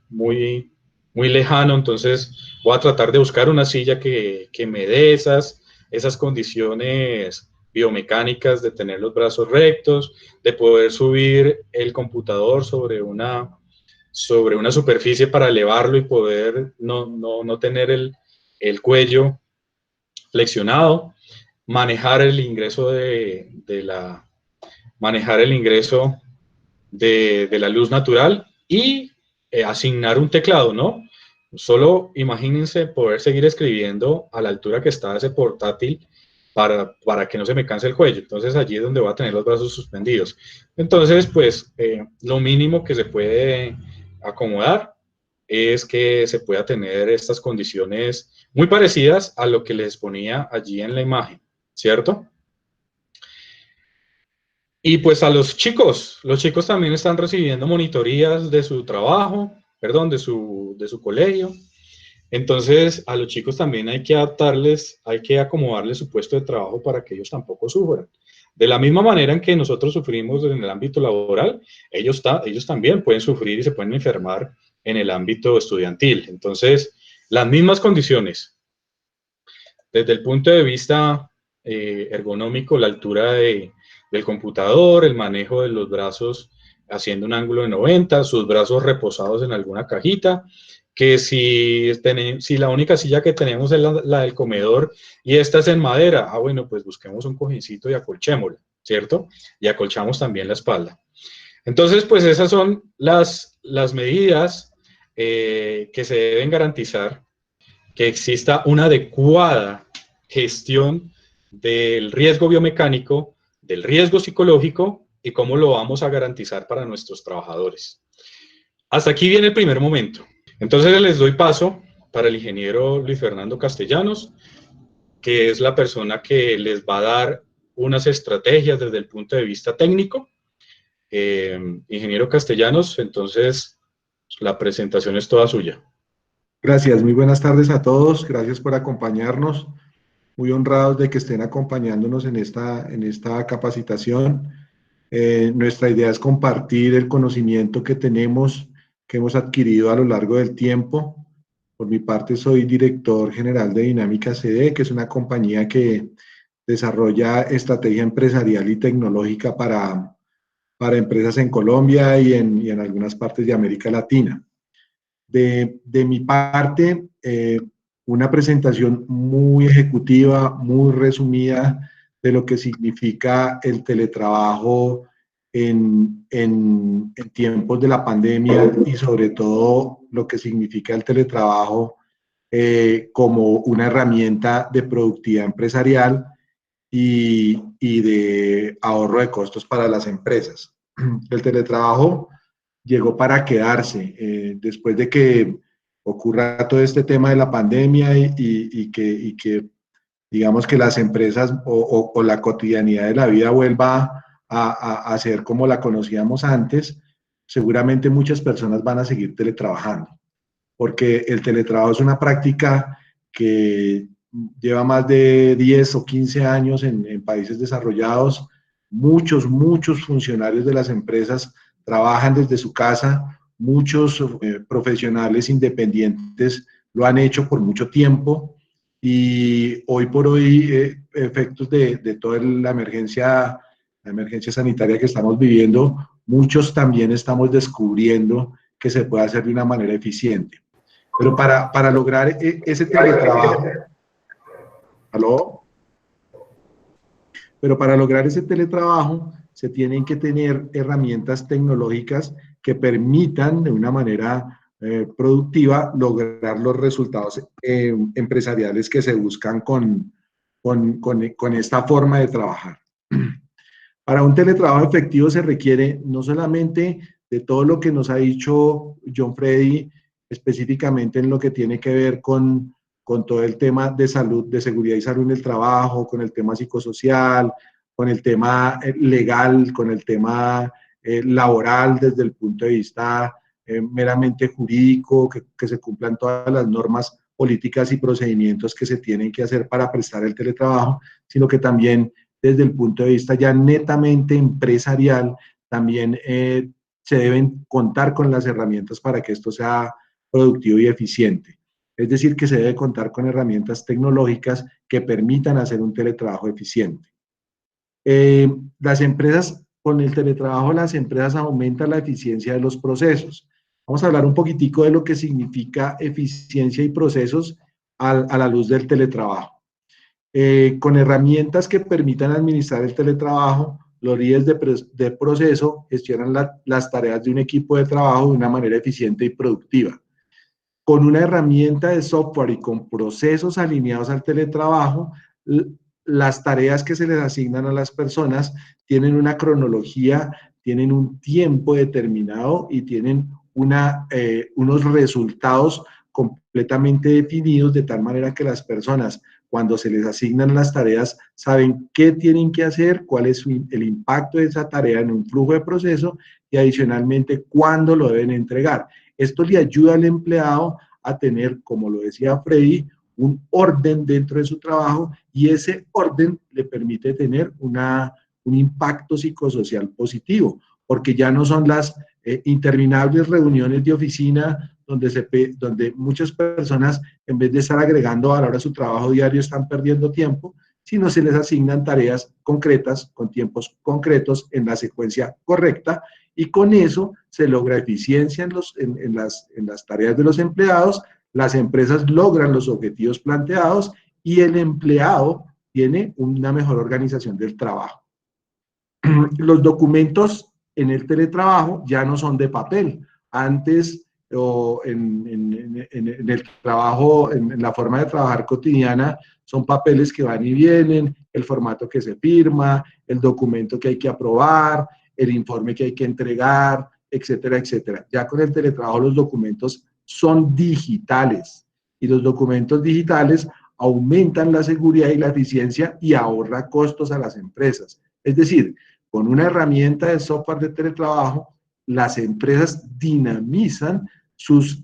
[SPEAKER 1] lejano, entonces voy a tratar de buscar una silla que me dé esas condiciones biomecánicas de tener los brazos rectos, de poder subir el computador sobre una superficie para elevarlo y poder no tener el cuello flexionado, manejar el ingreso manejar el ingreso de la luz natural y asignar un teclado, ¿no? Solo imagínense poder seguir escribiendo a la altura que está ese portátil para que no se me canse el cuello. Entonces allí es donde voy a tener los brazos suspendidos. Entonces, pues lo mínimo que se puede acomodar es que se pueda tener estas condiciones muy parecidas a lo que les ponía allí en la imagen, ¿cierto? Y pues a los chicos también están recibiendo monitorías de su trabajo, perdón, de su colegio. Entonces, a los chicos también hay que adaptarles, hay que acomodarles su puesto de trabajo para que ellos tampoco sufran. De la misma manera en que nosotros sufrimos en el ámbito laboral, ellos también pueden sufrir y se pueden enfermar en el ámbito estudiantil. Entonces, las mismas condiciones. Desde el punto de vista ergonómico, la altura del computador, el manejo de los brazos haciendo un ángulo de 90, sus brazos reposados en alguna cajita, que si la única silla que tenemos es la del comedor y esta es en madera, bueno, pues busquemos un cojincito y acolchémosla, ¿cierto? Y acolchamos también la espalda. Entonces, pues esas son las medidas que se deben garantizar, que exista una adecuada gestión del riesgo biomecánico, del riesgo psicológico y cómo lo vamos a garantizar para nuestros trabajadores. Hasta aquí viene el primer momento. Entonces les doy paso para el ingeniero Luis Fernando Castellanos, que es la persona que les va a dar unas estrategias desde el punto de vista técnico. Ingeniero Castellanos, entonces la presentación es toda suya.
[SPEAKER 2] Gracias, muy buenas tardes a todos, gracias por acompañarnos, muy honrados de que estén acompañándonos en esta capacitación. Nuestra idea es compartir el conocimiento que tenemos, que hemos adquirido a lo largo del tiempo. Por mi parte, soy director general de Dinámica CD, que es una compañía que desarrolla estrategia empresarial y tecnológica para empresas en Colombia y en algunas partes de América Latina. De mi parte, una presentación muy ejecutiva, muy resumida de lo que significa el teletrabajo en tiempos de la pandemia y sobre todo lo que significa el teletrabajo como una herramienta de productividad empresarial y de ahorro de costos para las empresas. El teletrabajo llegó para quedarse. Después de que ocurra todo este tema de la pandemia y que digamos que las empresas o la cotidianidad de la vida vuelva a ser como la conocíamos antes, seguramente muchas personas van a seguir teletrabajando, porque el teletrabajo es una práctica que lleva más de 10 o 15 años en países desarrollados. Muchos funcionarios de las empresas trabajan desde su casa, muchos profesionales independientes lo han hecho por mucho tiempo y hoy por hoy, efectos de toda la emergencia sanitaria que estamos viviendo, muchos también estamos descubriendo que se puede hacer de una manera eficiente. Pero para lograr ese teletrabajo, ¿aló? Pero para lograr ese teletrabajo se tienen que tener herramientas tecnológicas que permitan de una manera productiva lograr los resultados empresariales que se buscan con esta forma de trabajar. Para un teletrabajo efectivo se requiere no solamente de todo lo que nos ha dicho John Freddy, específicamente en lo que tiene que ver con todo el tema de salud, de seguridad y salud en el trabajo, con el tema psicosocial, con el tema legal, con el tema laboral desde el punto de vista meramente jurídico, que se cumplan todas las normas políticas y procedimientos que se tienen que hacer para prestar el teletrabajo, sino que también desde el punto de vista ya netamente empresarial, también se deben contar con las herramientas para que esto sea productivo y eficiente. Es decir, que se debe contar con herramientas tecnológicas que permitan hacer un teletrabajo eficiente. Las empresas, con el teletrabajo, las empresas aumentan la eficiencia de los procesos. Vamos a hablar un poquitico de lo que significa eficiencia y procesos a la luz del teletrabajo. Con herramientas que permitan administrar el teletrabajo, los líderes de proceso gestionan las tareas de un equipo de trabajo de una manera eficiente y productiva. Con una herramienta de software y con procesos alineados al teletrabajo, las tareas que se les asignan a las personas tienen una cronología, tienen un tiempo determinado y tienen unos resultados completamente definidos, de tal manera que las personas, cuando se les asignan las tareas, saben qué tienen que hacer, cuál es el impacto de esa tarea en un flujo de proceso y adicionalmente cuándo lo deben entregar. Esto le ayuda al empleado a tener, como lo decía Freddy, un orden dentro de su trabajo y ese orden le permite tener un impacto psicosocial positivo, porque ya no son las interminables reuniones de oficina donde muchas personas, en vez de estar agregando valor a su trabajo diario, están perdiendo tiempo, sino se les asignan tareas concretas, con tiempos concretos, en la secuencia correcta, y con eso se logra eficiencia en las tareas de los empleados, las empresas logran los objetivos planteados y el empleado tiene una mejor organización del trabajo. Los documentos en el teletrabajo ya no son de papel. Antes, o en el trabajo, en la forma de trabajar cotidiana, son papeles que van y vienen, el formato que se firma, el documento que hay que aprobar, el informe que hay que entregar, etcétera, etcétera. Ya con el teletrabajo los documentos son digitales y los documentos digitales aumentan la seguridad y la eficiencia y ahorra costos a las empresas. Es decir, con una herramienta de software de teletrabajo, las empresas dinamizan sus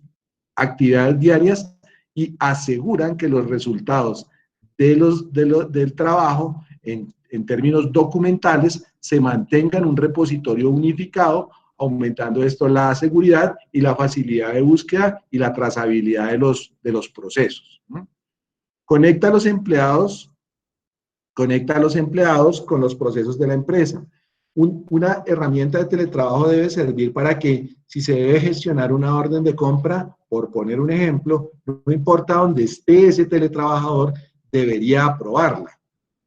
[SPEAKER 2] actividades diarias y aseguran que los resultados del trabajo en términos documentales se mantenga en un repositorio unificado, aumentando esto la seguridad y la facilidad de búsqueda y la trazabilidad de los procesos. Conecta a los empleados con los procesos de la empresa. Una herramienta de teletrabajo debe servir para que, si se debe gestionar una orden de compra, por poner un ejemplo, no importa dónde esté ese teletrabajador, debería aprobarla.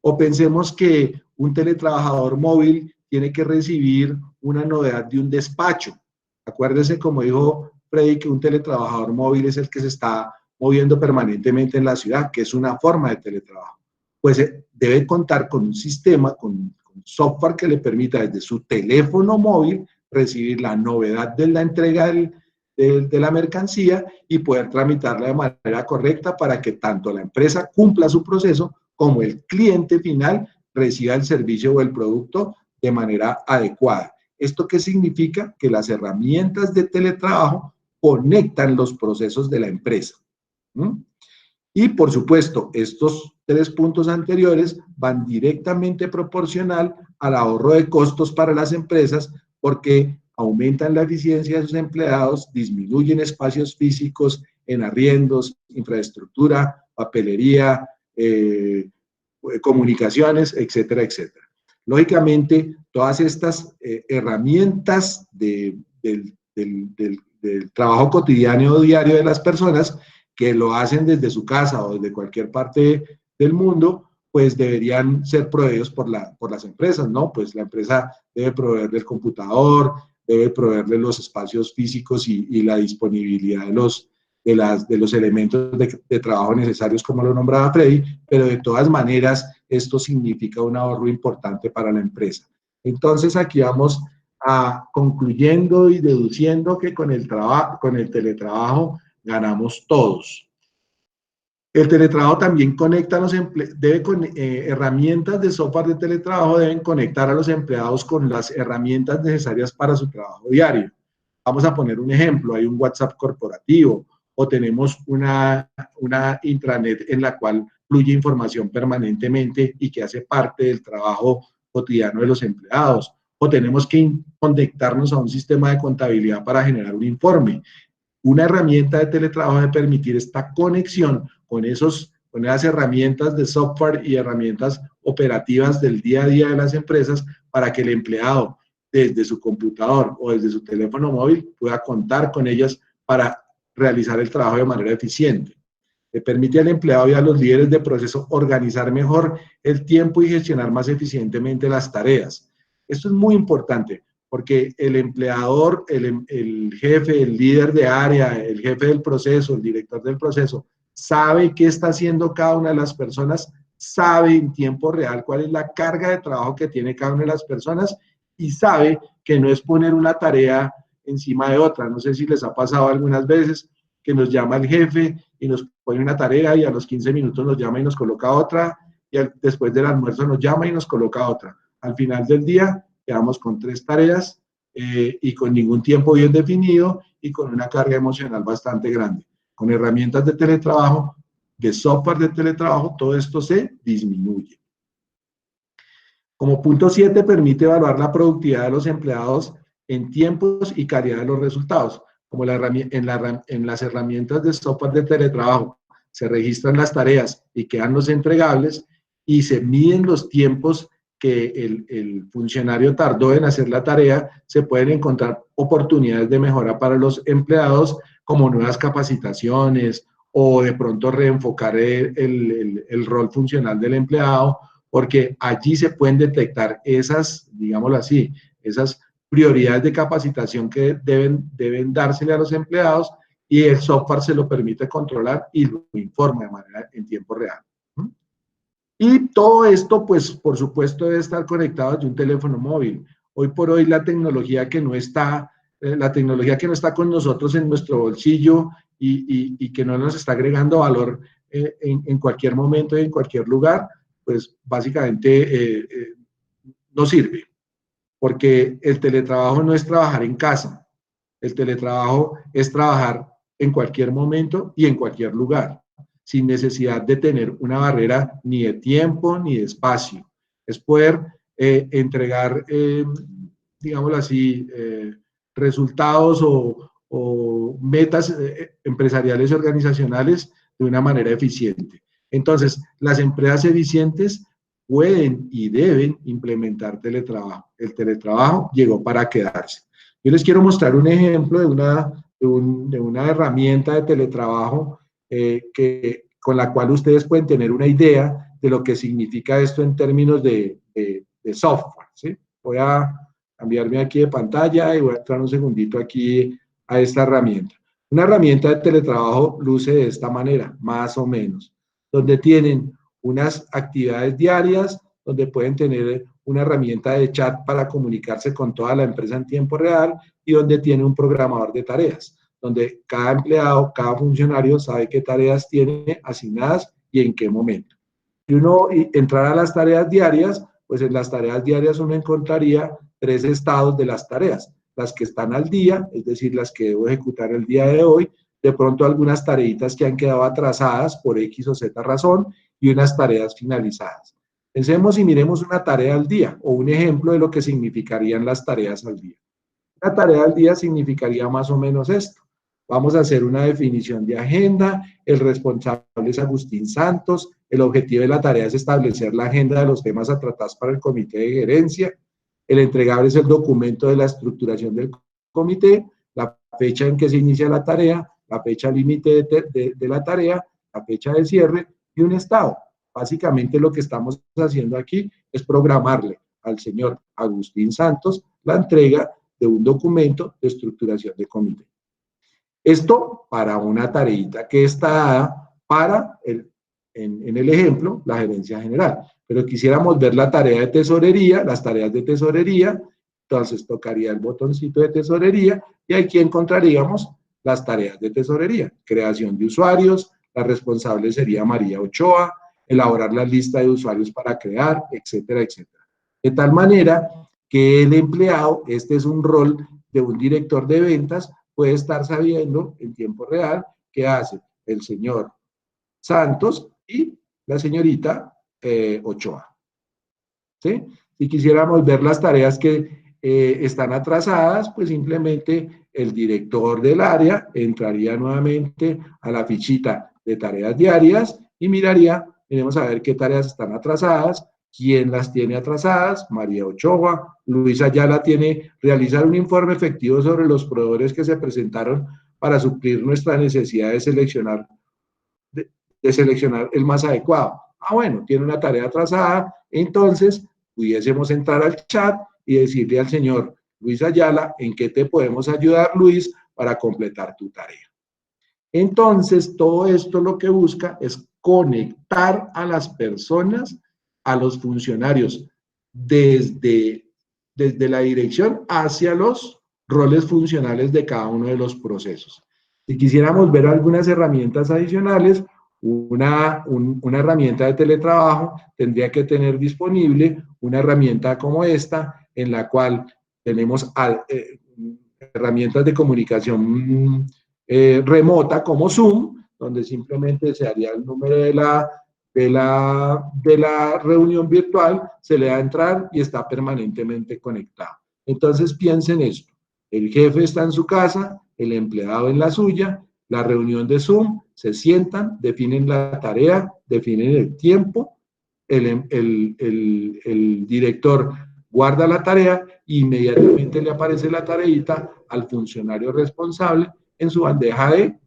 [SPEAKER 2] O pensemos que un teletrabajador móvil tiene que recibir una novedad de un despacho. Acuérdese, como dijo Freddy, que un teletrabajador móvil es el que se está moviendo permanentemente en la ciudad, que es una forma de teletrabajo. Pues debe contar con un sistema, con software que le permita desde su teléfono móvil recibir la novedad de la entrega de la mercancía y poder tramitarla de manera correcta para que tanto la empresa cumpla su proceso como el cliente final reciba el servicio o el producto de manera adecuada. ¿Esto qué significa? Que las herramientas de teletrabajo conectan los procesos de la empresa. Y, por supuesto, estos 3 puntos anteriores van directamente proporcional al ahorro de costos para las empresas, porque aumentan la eficiencia de sus empleados, disminuyen espacios físicos en arriendos, infraestructura, papelería, comunicaciones, etcétera, etcétera. Lógicamente, todas estas herramientas del trabajo cotidiano o diario de las personas que lo hacen desde su casa o desde cualquier parte del mundo, pues deberían ser proveídos por las empresas, ¿no? Pues la empresa debe proveerle el computador, debe proveerle los espacios físicos y la disponibilidad de los elementos de trabajo necesarios, como lo nombraba Freddy, pero de todas maneras esto significa un ahorro importante para la empresa. Entonces aquí vamos concluyendo y deduciendo que con el teletrabajo ganamos todos. El teletrabajo también conecta a los herramientas de software de teletrabajo deben conectar a los empleados con las herramientas necesarias para su trabajo diario. Vamos a poner un ejemplo, hay un WhatsApp corporativo o tenemos una intranet en la cual fluye información permanentemente y que hace parte del trabajo cotidiano de los empleados. O tenemos que conectarnos a un sistema de contabilidad para generar un informe. Una herramienta de teletrabajo debe permitir esta conexión con esas herramientas de software y herramientas operativas del día a día de las empresas para que el empleado desde su computador o desde su teléfono móvil pueda contar con ellas para realizar el trabajo de manera eficiente. Le permite al empleado y a los líderes de proceso organizar mejor el tiempo y gestionar más eficientemente las tareas. Esto es muy importante, porque el empleador, el jefe, el líder de área, el jefe del proceso, el director del proceso, sabe qué está haciendo cada una de las personas, sabe en tiempo real cuál es la carga de trabajo que tiene cada una de las personas y sabe que no es poner una tarea encima de otra. No sé si les ha pasado algunas veces que nos llama el jefe y nos pone una tarea y a los 15 minutos nos llama y nos coloca otra y después del almuerzo nos llama y nos coloca otra. Al final del día quedamos con 3 tareas y con ningún tiempo bien definido y con una carga emocional bastante grande. Con herramientas de teletrabajo, de software de teletrabajo, todo esto se disminuye. Como punto 7, permite evaluar la productividad de los empleados en tiempos y calidad de los resultados. Como en las herramientas de software de teletrabajo se registran las tareas y quedan los entregables y se miden los tiempos que el funcionario tardó en hacer la tarea, se pueden encontrar oportunidades de mejora para los empleados, como nuevas capacitaciones o de pronto reenfocar el rol funcional del empleado, porque allí se pueden detectar esas, digámoslo así, esas prioridades de capacitación que deben dársele a los empleados y el software se lo permite controlar y lo informa de manera en tiempo real. Y todo esto, pues, por supuesto, debe estar conectado desde un teléfono móvil. Hoy por hoy la tecnología que no está con nosotros en nuestro bolsillo y que no nos está agregando valor en cualquier momento y en cualquier lugar, pues básicamente no sirve. Porque el teletrabajo no es trabajar en casa. El teletrabajo es trabajar en cualquier momento y en cualquier lugar, sin necesidad de tener una barrera ni de tiempo ni de espacio. Es poder entregar, digámoslo así, resultados o metas empresariales y organizacionales de una manera eficiente. Entonces, las empresas eficientes pueden y deben implementar teletrabajo. El teletrabajo llegó para quedarse. Yo les quiero mostrar un ejemplo de una herramienta de teletrabajo con la cual ustedes pueden tener una idea de lo que significa esto en términos de software, ¿sí? Voy a cambiarme aquí de pantalla y voy a entrar un segundito aquí a esta herramienta. Una herramienta de teletrabajo luce de esta manera, más o menos, donde tienen unas actividades diarias, donde pueden tener una herramienta de chat para comunicarse con toda la empresa en tiempo real y donde tiene un programador de tareas, donde cada empleado, cada funcionario sabe qué tareas tiene asignadas y en qué momento. Y uno entrar a las tareas diarias, pues en las tareas diarias uno encontraría 3 estados de las tareas. Las que están al día, es decir, las que debo ejecutar el día de hoy, de pronto algunas tareitas que han quedado atrasadas por X o Z razón y unas tareas finalizadas. Pensemos y miremos una tarea al día o un ejemplo de lo que significarían las tareas al día. Una tarea al día significaría más o menos esto. Vamos a hacer una definición de agenda, el responsable es Agustín Santos, el objetivo de la tarea es establecer la agenda de los temas a tratar para el comité de gerencia, el entregable es el documento de la estructuración del comité, la fecha en que se inicia la tarea, la fecha límite de la tarea, la fecha de cierre y un estado. Básicamente lo que estamos haciendo aquí es programarle al señor Agustín Santos la entrega de un documento de estructuración de comité. Esto para una tareita que está dada para, en el ejemplo, la gerencia general. Pero quisiéramos ver la tarea de tesorería, las tareas de tesorería, entonces tocaría el botoncito de tesorería y aquí encontraríamos las tareas de tesorería. Creación de usuarios, la responsable sería María Ochoa, elaborar la lista de usuarios para crear, etcétera, etcétera. De tal manera que el empleado, este es un rol de un director de ventas, puede estar sabiendo en tiempo real qué hace el señor Santos y la señorita Ochoa. ¿Sí? Si quisiéramos ver las tareas que están atrasadas, pues simplemente el director del área entraría nuevamente a la fichita de tareas diarias y miraría, tenemos a ver qué tareas están atrasadas, quién las tiene atrasadas, María Ochoa, Luis Ayala tiene, realizar un informe efectivo sobre los proveedores que se presentaron para suplir nuestra necesidad de seleccionar el más adecuado. Bueno, tiene una tarea atrasada, entonces pudiésemos entrar al chat y decirle al señor Luis Ayala, ¿en qué te podemos ayudar, Luis, para completar tu tarea? Entonces, todo esto lo que busca es conectar a las personas, a los funcionarios, desde la dirección hacia los roles funcionales de cada uno de los procesos. Si quisiéramos ver algunas herramientas adicionales, una herramienta de teletrabajo tendría que tener disponible una herramienta como esta, en la cual tenemos herramientas de comunicación remota como Zoom, donde simplemente se haría el número de la reunión virtual, se le da a entrar y está permanentemente conectado. Entonces piensen esto, el jefe está en su casa, el empleado en la suya, la reunión de Zoom, se sientan, definen la tarea, definen el tiempo, el director guarda la tarea e inmediatamente le aparece la tareita al funcionario responsable en su bandeja de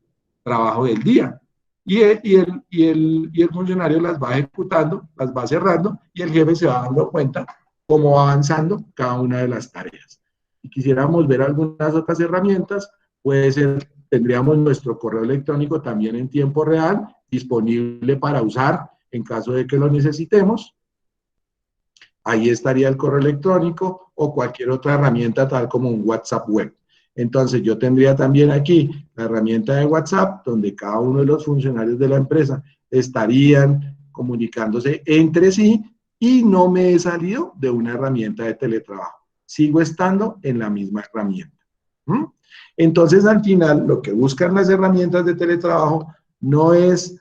[SPEAKER 2] trabajo del día. Y el funcionario las va ejecutando, las va cerrando y el jefe se va dando cuenta cómo va avanzando cada una de las tareas. Si quisiéramos ver algunas otras herramientas, puede ser, tendríamos nuestro correo electrónico también en tiempo real, disponible para usar en caso de que lo necesitemos. Ahí estaría el correo electrónico o cualquier otra herramienta tal como un WhatsApp web. Entonces yo tendría también aquí la herramienta de WhatsApp, donde cada uno de los funcionarios de la empresa estarían comunicándose entre sí y no me he salido de una herramienta de teletrabajo. Sigo estando en la misma herramienta. ¿Mm? Entonces, al final, lo que buscan las herramientas de teletrabajo no es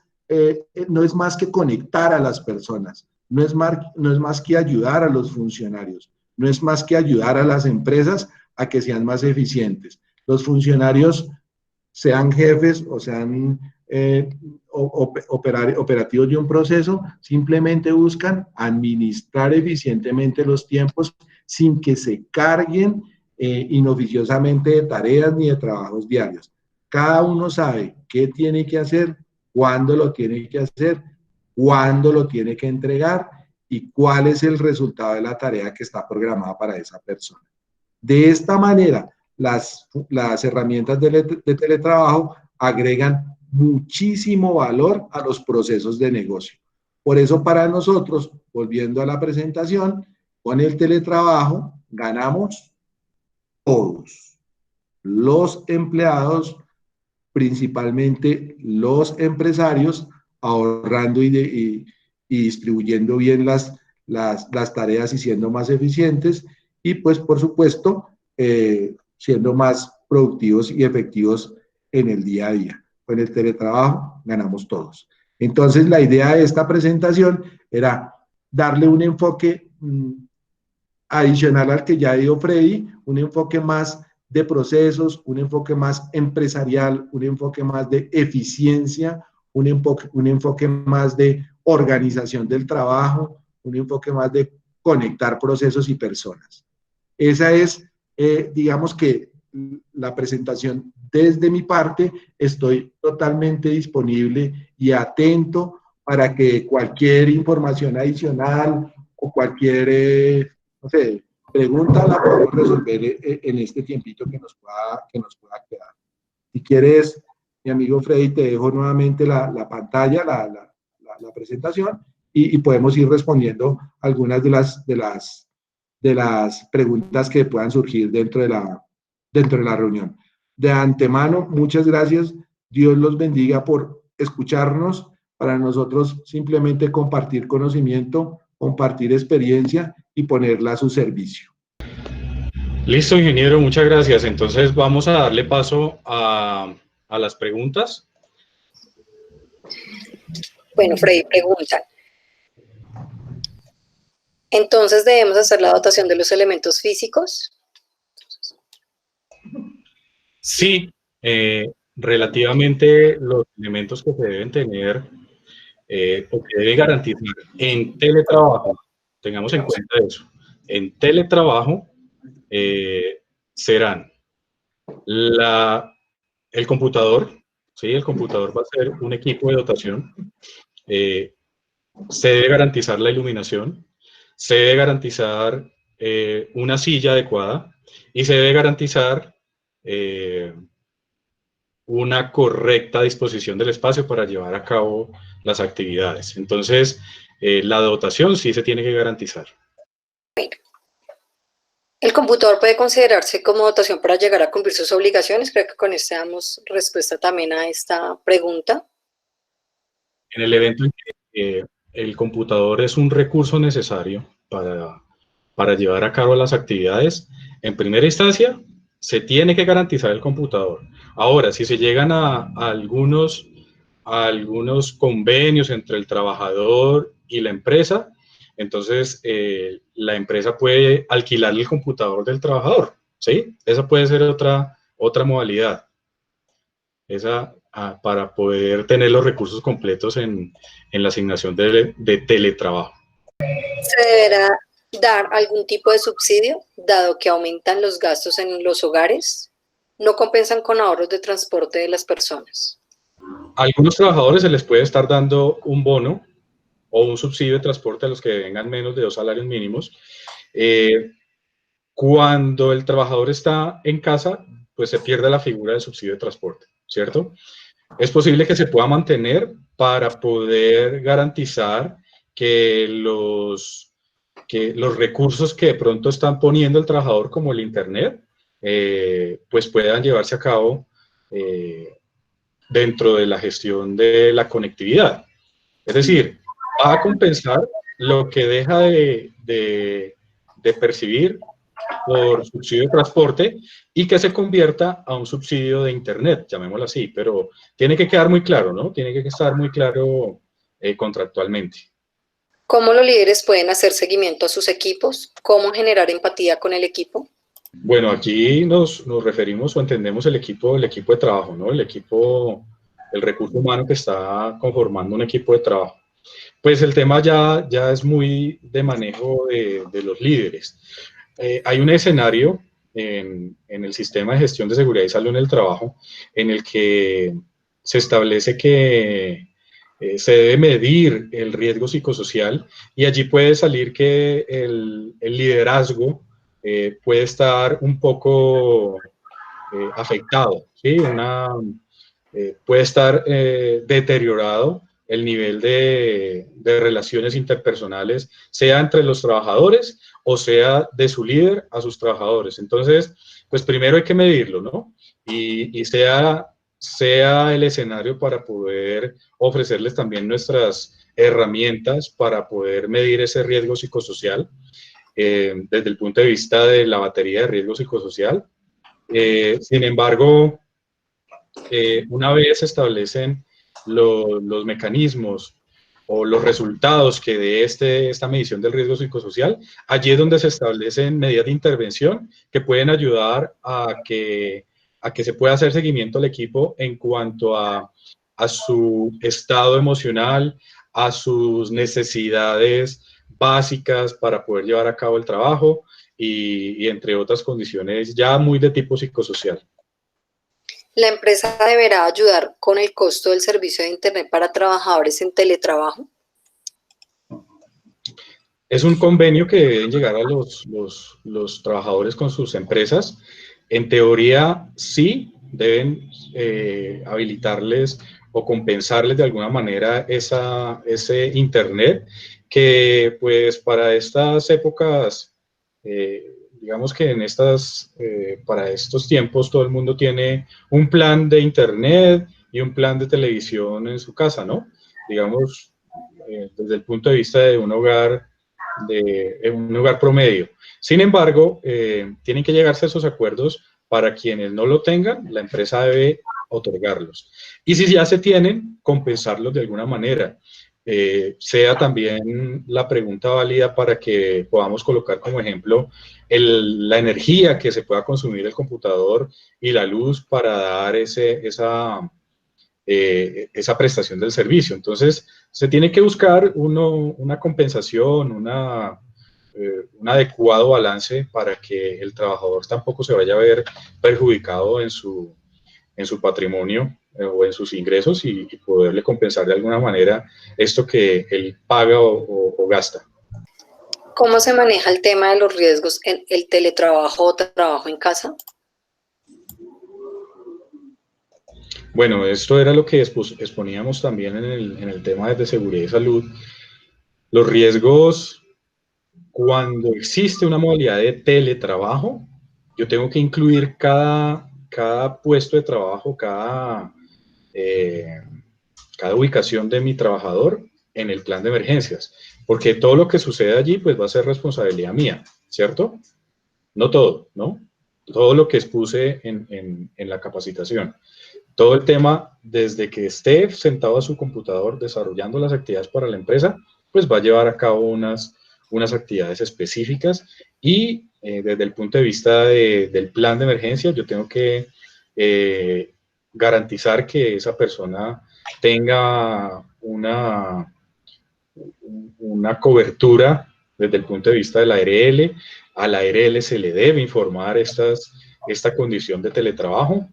[SPEAKER 2] más que conectar a las personas, no es más que ayudar a los funcionarios, no es más que ayudar a las empresas a que sean más eficientes. Los funcionarios, sean jefes o sean operativos de un proceso, simplemente buscan administrar eficientemente los tiempos sin que se carguen inoficiosamente de tareas ni de trabajos diarios. Cada uno sabe qué tiene que hacer, cuándo lo tiene que hacer, cuándo lo tiene que entregar y cuál es el resultado de la tarea que está programada para esa persona. De esta manera, las herramientas de teletrabajo agregan muchísimo valor a los procesos de negocio. Por eso para nosotros, volviendo a la presentación, con el teletrabajo ganamos todos, los empleados, principalmente los empresarios, ahorrando y distribuyendo bien las tareas y siendo más eficientes, y pues por supuesto siendo más productivos y efectivos en el día a día. Con el teletrabajo ganamos todos. Entonces la idea de esta presentación era darle un enfoque adicional al que ya dio Freddy, un enfoque más de procesos, un enfoque más empresarial, un enfoque más de eficiencia, un enfoque más de organización del trabajo, un enfoque más de conectar procesos y personas. Esa es, digamos que la presentación desde mi parte. Estoy totalmente disponible y atento para que cualquier información adicional o cualquier, no sé, pregunta la podemos resolver en este tiempito que nos pueda quedar. Si quieres, mi amigo Freddy, te dejo nuevamente la pantalla, la presentación, y podemos ir respondiendo algunas de las preguntas que puedan surgir dentro de la reunión. De antemano, muchas gracias. Dios los bendiga por escucharnos. Para nosotros simplemente compartir conocimiento, compartir experiencia y ponerla a su servicio.
[SPEAKER 1] Listo, ingeniero, muchas gracias. Entonces vamos a darle paso a las preguntas.
[SPEAKER 3] Bueno, Freddy pregunta. Entonces, ¿debemos hacer la dotación de los elementos físicos?
[SPEAKER 1] Sí, relativamente los elementos que se deben tener o que debe garantizar en teletrabajo, tengamos en cuenta eso, en teletrabajo serán el computador, ¿sí? El computador va a ser un equipo de dotación, se debe garantizar la iluminación, se debe garantizar una silla adecuada y se debe garantizar una correcta disposición del espacio para llevar a cabo las actividades. Entonces, la dotación sí se tiene que garantizar.
[SPEAKER 3] ¿El computador puede considerarse como dotación para llegar a cumplir sus obligaciones? Creo que con esto damos respuesta también a esta pregunta.
[SPEAKER 1] En el evento en que el computador es un recurso necesario para llevar a cabo las actividades, en primera instancia, se tiene que garantizar el computador. Ahora, si se llegan a algunos convenios entre el trabajador y la empresa, entonces la empresa puede alquilar el computador del trabajador, ¿sí? Esa puede ser otra modalidad. Esa, para poder tener los recursos completos en la asignación de teletrabajo.
[SPEAKER 3] ¿Se deberá dar algún tipo de subsidio, dado que aumentan los gastos en los hogares? ¿No compensan con ahorros de transporte de las personas?
[SPEAKER 1] A algunos trabajadores se les puede estar dando un bono o un subsidio de transporte a los que vengan menos de 2 salarios mínimos. Cuando el trabajador está en casa, pues se pierde la figura del subsidio de transporte, ¿cierto? Es posible que se pueda mantener para poder garantizar que los recursos que de pronto están poniendo el trabajador, como el Internet, pues puedan llevarse a cabo dentro de la gestión de la conectividad. Es decir, va a compensar lo que deja de percibir por subsidio de transporte y que se convierta a un subsidio de Internet, llamémoslo así, pero tiene que quedar muy claro, ¿no? Tiene que estar muy claro contractualmente.
[SPEAKER 3] ¿Cómo los líderes pueden hacer seguimiento a sus equipos? ¿Cómo generar empatía con el equipo?
[SPEAKER 1] Bueno, aquí nos referimos o entendemos el equipo de trabajo, ¿no? El recurso humano que está conformando un equipo de trabajo. Pues el tema ya es muy de manejo de los líderes. Hay un escenario en el sistema de gestión de seguridad y salud en el trabajo en el que se establece que se debe medir el riesgo psicosocial y allí puede salir que el liderazgo puede estar un poco afectado, ¿sí? Puede estar deteriorado el nivel de relaciones interpersonales, sea entre los trabajadores o sea de su líder a sus trabajadores. Entonces, pues primero hay que medirlo, ¿no? Y sea el escenario para poder ofrecerles también nuestras herramientas para poder medir ese riesgo psicosocial desde el punto de vista de la batería de riesgo psicosocial. Sin embargo, una vez se establecen los mecanismos o los resultados que de esta medición del riesgo psicosocial, allí es donde se establecen medidas de intervención que pueden ayudar a que se pueda hacer seguimiento al equipo en cuanto a su estado emocional, a sus necesidades básicas para poder llevar a cabo el trabajo y entre otras condiciones ya muy de tipo psicosocial.
[SPEAKER 3] ¿La empresa deberá ayudar con el costo del servicio de Internet para trabajadores en teletrabajo?
[SPEAKER 1] Es un convenio que deben llegar a los trabajadores con sus empresas. En teoría, sí, deben habilitarles o compensarles de alguna manera ese Internet que, pues, para estas épocas, digamos que para estos tiempos todo el mundo tiene un plan de Internet y un plan de televisión en su casa, ¿no? Digamos, desde el punto de vista de un hogar promedio. Sin embargo, tienen que llegarse a esos acuerdos para quienes no lo tengan, la empresa debe otorgarlos. Y si ya se tienen, compensarlos de alguna manera. Sea también la pregunta válida para que podamos colocar como ejemplo la energía que se pueda consumir el computador y la luz para dar esa prestación del servicio. Entonces, se tiene que buscar una compensación, un adecuado balance para que el trabajador tampoco se vaya a ver perjudicado en su patrimonio o en sus ingresos y poderle compensar de alguna manera esto que él paga o gasta.
[SPEAKER 3] ¿Cómo se maneja el tema de los riesgos en el teletrabajo o trabajo en casa?
[SPEAKER 1] Bueno, esto era lo que exponíamos también en el tema de seguridad y salud. Los riesgos, cuando existe una modalidad de teletrabajo, yo tengo que incluir cada puesto de trabajo, cada ubicación de mi trabajador en el plan de emergencias, porque todo lo que sucede allí pues va a ser responsabilidad mía, ¿cierto? No todo, ¿no? Todo lo que expuse en la capacitación. Todo el tema, desde que esté sentado a su computador desarrollando las actividades para la empresa, pues va a llevar a cabo unas actividades específicas y desde el punto de vista del plan de emergencia, yo tengo que garantizar que esa persona tenga una cobertura desde el punto de vista del ARL. Al ARL se le debe informar esta condición de teletrabajo.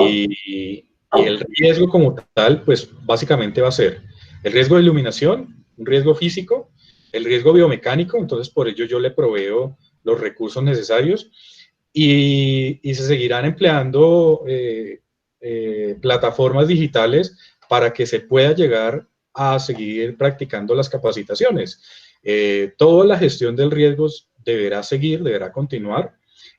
[SPEAKER 1] Y el riesgo como tal, pues básicamente va a ser el riesgo de iluminación, un riesgo físico, el riesgo biomecánico, entonces por ello yo le proveo los recursos necesarios y se seguirán empleando plataformas digitales para que se pueda llegar a seguir practicando las capacitaciones. Toda la gestión del riesgo deberá continuar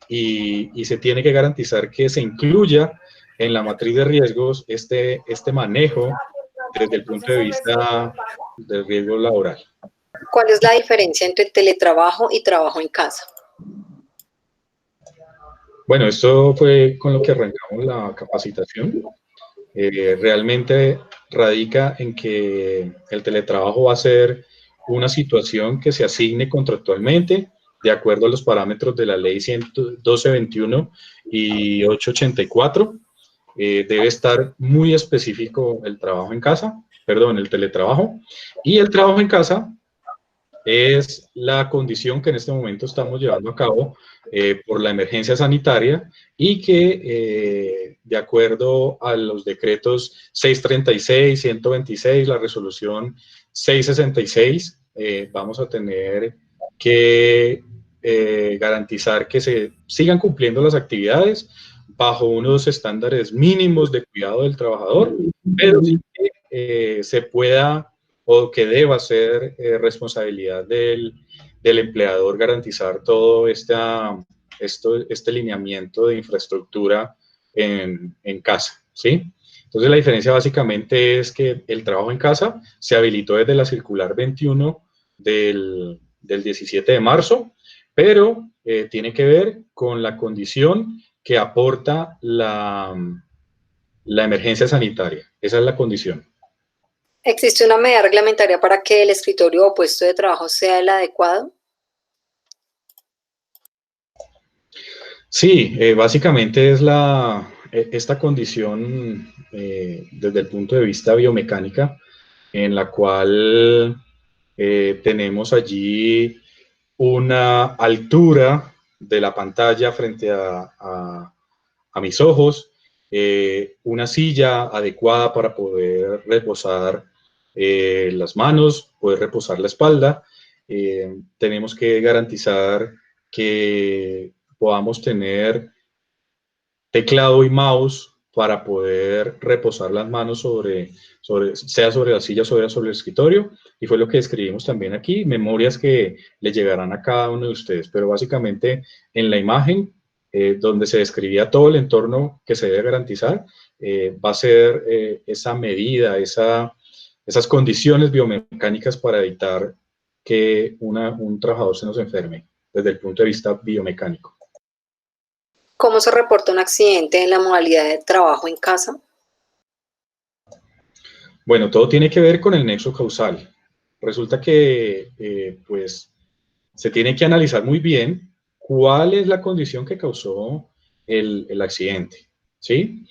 [SPEAKER 1] y se tiene que garantizar que se incluya en la matriz de riesgos este manejo desde el punto de vista del riesgo laboral.
[SPEAKER 3] ¿Cuál es la diferencia entre teletrabajo y trabajo en casa?
[SPEAKER 1] Bueno, esto fue con lo que arrancamos la capacitación. Realmente radica en que el teletrabajo va a ser una situación que se asigne contractualmente de acuerdo a los parámetros de la ley 1221 y 884. Debe estar muy específico el trabajo en casa, perdón, el teletrabajo. Y el trabajo en casa es la condición que en este momento estamos llevando a cabo por la emergencia sanitaria y que de acuerdo a los decretos 636, 126, la resolución 666, vamos a tener que garantizar que se sigan cumpliendo las actividades bajo unos estándares mínimos de cuidado del trabajador, pero sí que se pueda o que deba ser responsabilidad del empleador garantizar todo este lineamiento de infraestructura en casa, ¿sí? Entonces la diferencia básicamente es que el trabajo en casa se habilitó desde la circular 21 del 17 de marzo, pero tiene que ver con la condición que aporta la emergencia sanitaria. Esa es la condición.
[SPEAKER 3] ¿Existe una medida reglamentaria para que el escritorio o puesto de trabajo sea el adecuado?
[SPEAKER 1] Sí, básicamente es esta condición desde el punto de vista biomecánica, en la cual tenemos allí una altura de la pantalla frente a mis ojos, una silla adecuada para poder reposar las manos, poder reposar la espalda. Tenemos que garantizar que podamos tener teclado y mouse para poder reposar las manos sea sobre la silla, sobre el escritorio, y fue lo que escribimos también aquí, memorias que le llegarán a cada uno de ustedes, pero básicamente en la imagen, donde se describía todo el entorno que se debe garantizar, va a ser esa medida, esas condiciones biomecánicas para evitar que un trabajador se nos enferme desde el punto de vista biomecánico.
[SPEAKER 3] ¿Cómo se reporta un accidente en la modalidad de trabajo en casa?
[SPEAKER 1] Bueno, todo tiene que ver con el nexo causal. Resulta que, pues, se tiene que analizar muy bien cuál es la condición que causó el accidente, ¿sí?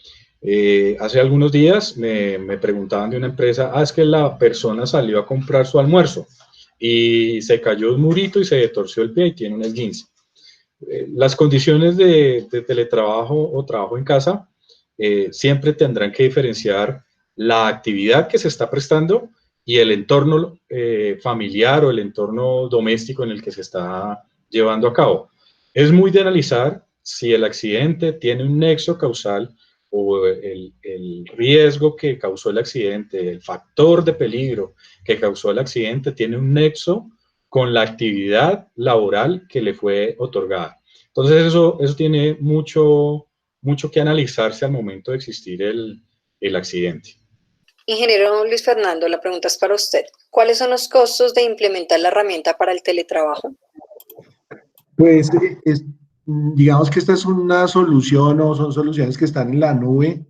[SPEAKER 1] Hace algunos días me preguntaban de una empresa, es que la persona salió a comprar su almuerzo y se cayó un murito y se torció el pie y tiene un esguince. Las condiciones de teletrabajo o trabajo en casa siempre tendrán que diferenciar la actividad que se está prestando y el entorno familiar o el entorno doméstico en el que se está llevando a cabo. Es muy de analizar si el accidente tiene un nexo causal o el riesgo que causó el accidente, el factor de peligro que causó el accidente tiene un nexo con la actividad laboral que le fue otorgada. Entonces eso tiene mucho que analizarse al momento de existir el accidente.
[SPEAKER 3] Ingeniero Luis Fernando, la pregunta es para usted. ¿Cuáles son los costos de implementar la herramienta para el teletrabajo?
[SPEAKER 2] Pues digamos que esta es una solución o son soluciones que están en la nube.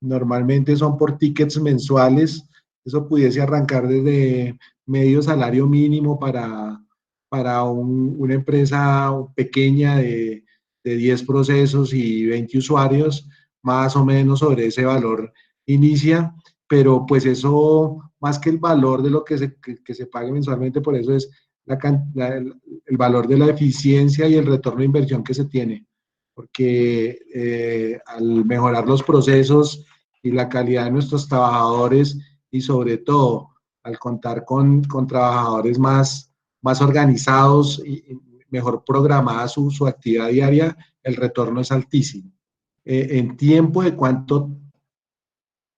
[SPEAKER 2] Normalmente son por tickets mensuales. Eso pudiese arrancar desde medio salario mínimo para una empresa pequeña de 10 procesos y 20 usuarios, más o menos sobre ese valor inicia, pero pues eso, más que el valor de lo que se pague mensualmente, por eso es el valor de la eficiencia y el retorno de inversión que se tiene, porque al mejorar los procesos y la calidad de nuestros trabajadores y sobre todo al contar con trabajadores más organizados y mejor programada su actividad diaria, el retorno es altísimo. En tiempo, ¿de cuánto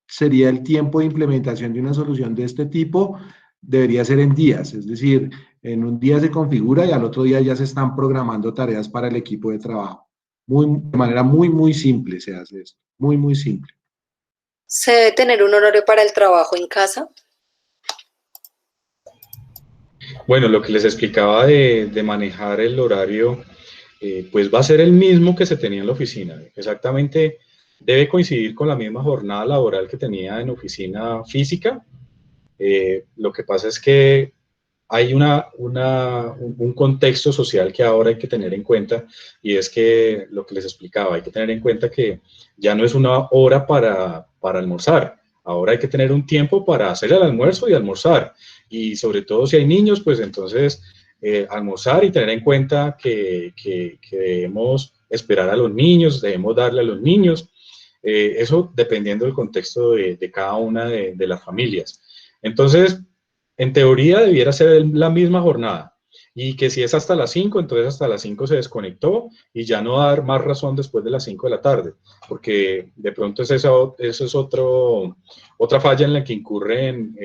[SPEAKER 2] sería el tiempo de implementación de una solución de este tipo? Debería ser en días, es decir, en un día se configura y al otro día ya se están programando tareas para el equipo de trabajo. De manera muy simple se hace esto, muy simple.
[SPEAKER 3] ¿Se debe tener un horario para el trabajo en casa?
[SPEAKER 1] Bueno, lo que les explicaba de manejar el horario pues va a ser el mismo que se tenía en la oficina. Exactamente, debe coincidir con la misma jornada laboral que tenía en oficina física. Lo que pasa es que hay un contexto social que ahora hay que tener en cuenta, y es que lo que les explicaba, hay que tener en cuenta que ya no es una hora para almorzar, ahora hay que tener un tiempo para hacer el almuerzo y almorzar, y sobre todo si hay niños, pues entonces almorzar y tener en cuenta que debemos esperar a los niños, debemos darle a los niños, eso dependiendo del contexto de cada una de las familias. Entonces, en teoría debiera ser la misma jornada, y que si es hasta las 5, entonces hasta las 5 se desconectó y ya no dar más razón después de las 5 de la tarde, porque de pronto eso es otra falla en la que incurren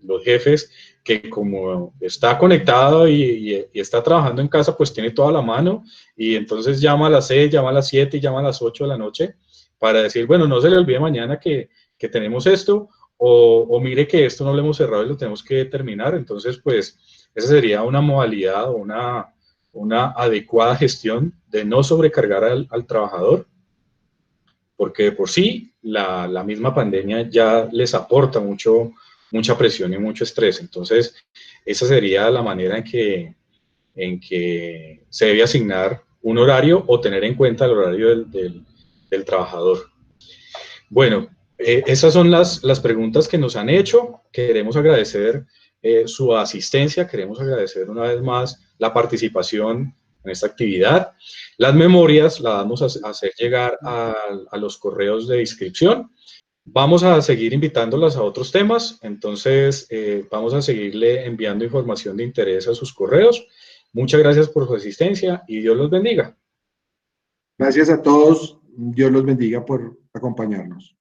[SPEAKER 1] los jefes, que como está conectado y está trabajando en casa, pues tiene toda la mano, y entonces llama a las 6, llama a las 7 y llama a las 8 de la noche para decir, bueno, no se le olvide mañana que tenemos esto, o mire que esto no lo hemos cerrado y lo tenemos que terminar. Entonces, pues, esa sería una modalidad o una adecuada gestión de no sobrecargar al trabajador, porque de por sí la misma pandemia ya les aporta mucha presión y mucho estrés. Entonces, esa sería la manera en que se debe asignar un horario o tener en cuenta el horario del trabajador. Bueno, esas son las preguntas que nos han hecho. Queremos agradecer su asistencia, queremos agradecer una vez más la participación en esta actividad. Las memorias las vamos a hacer llegar a los correos de inscripción. Vamos a seguir invitándolas a otros temas, entonces vamos a seguirle enviando información de interés a sus correos. Muchas gracias por su asistencia y Dios los bendiga.
[SPEAKER 2] Gracias a todos. Dios los bendiga por acompañarnos.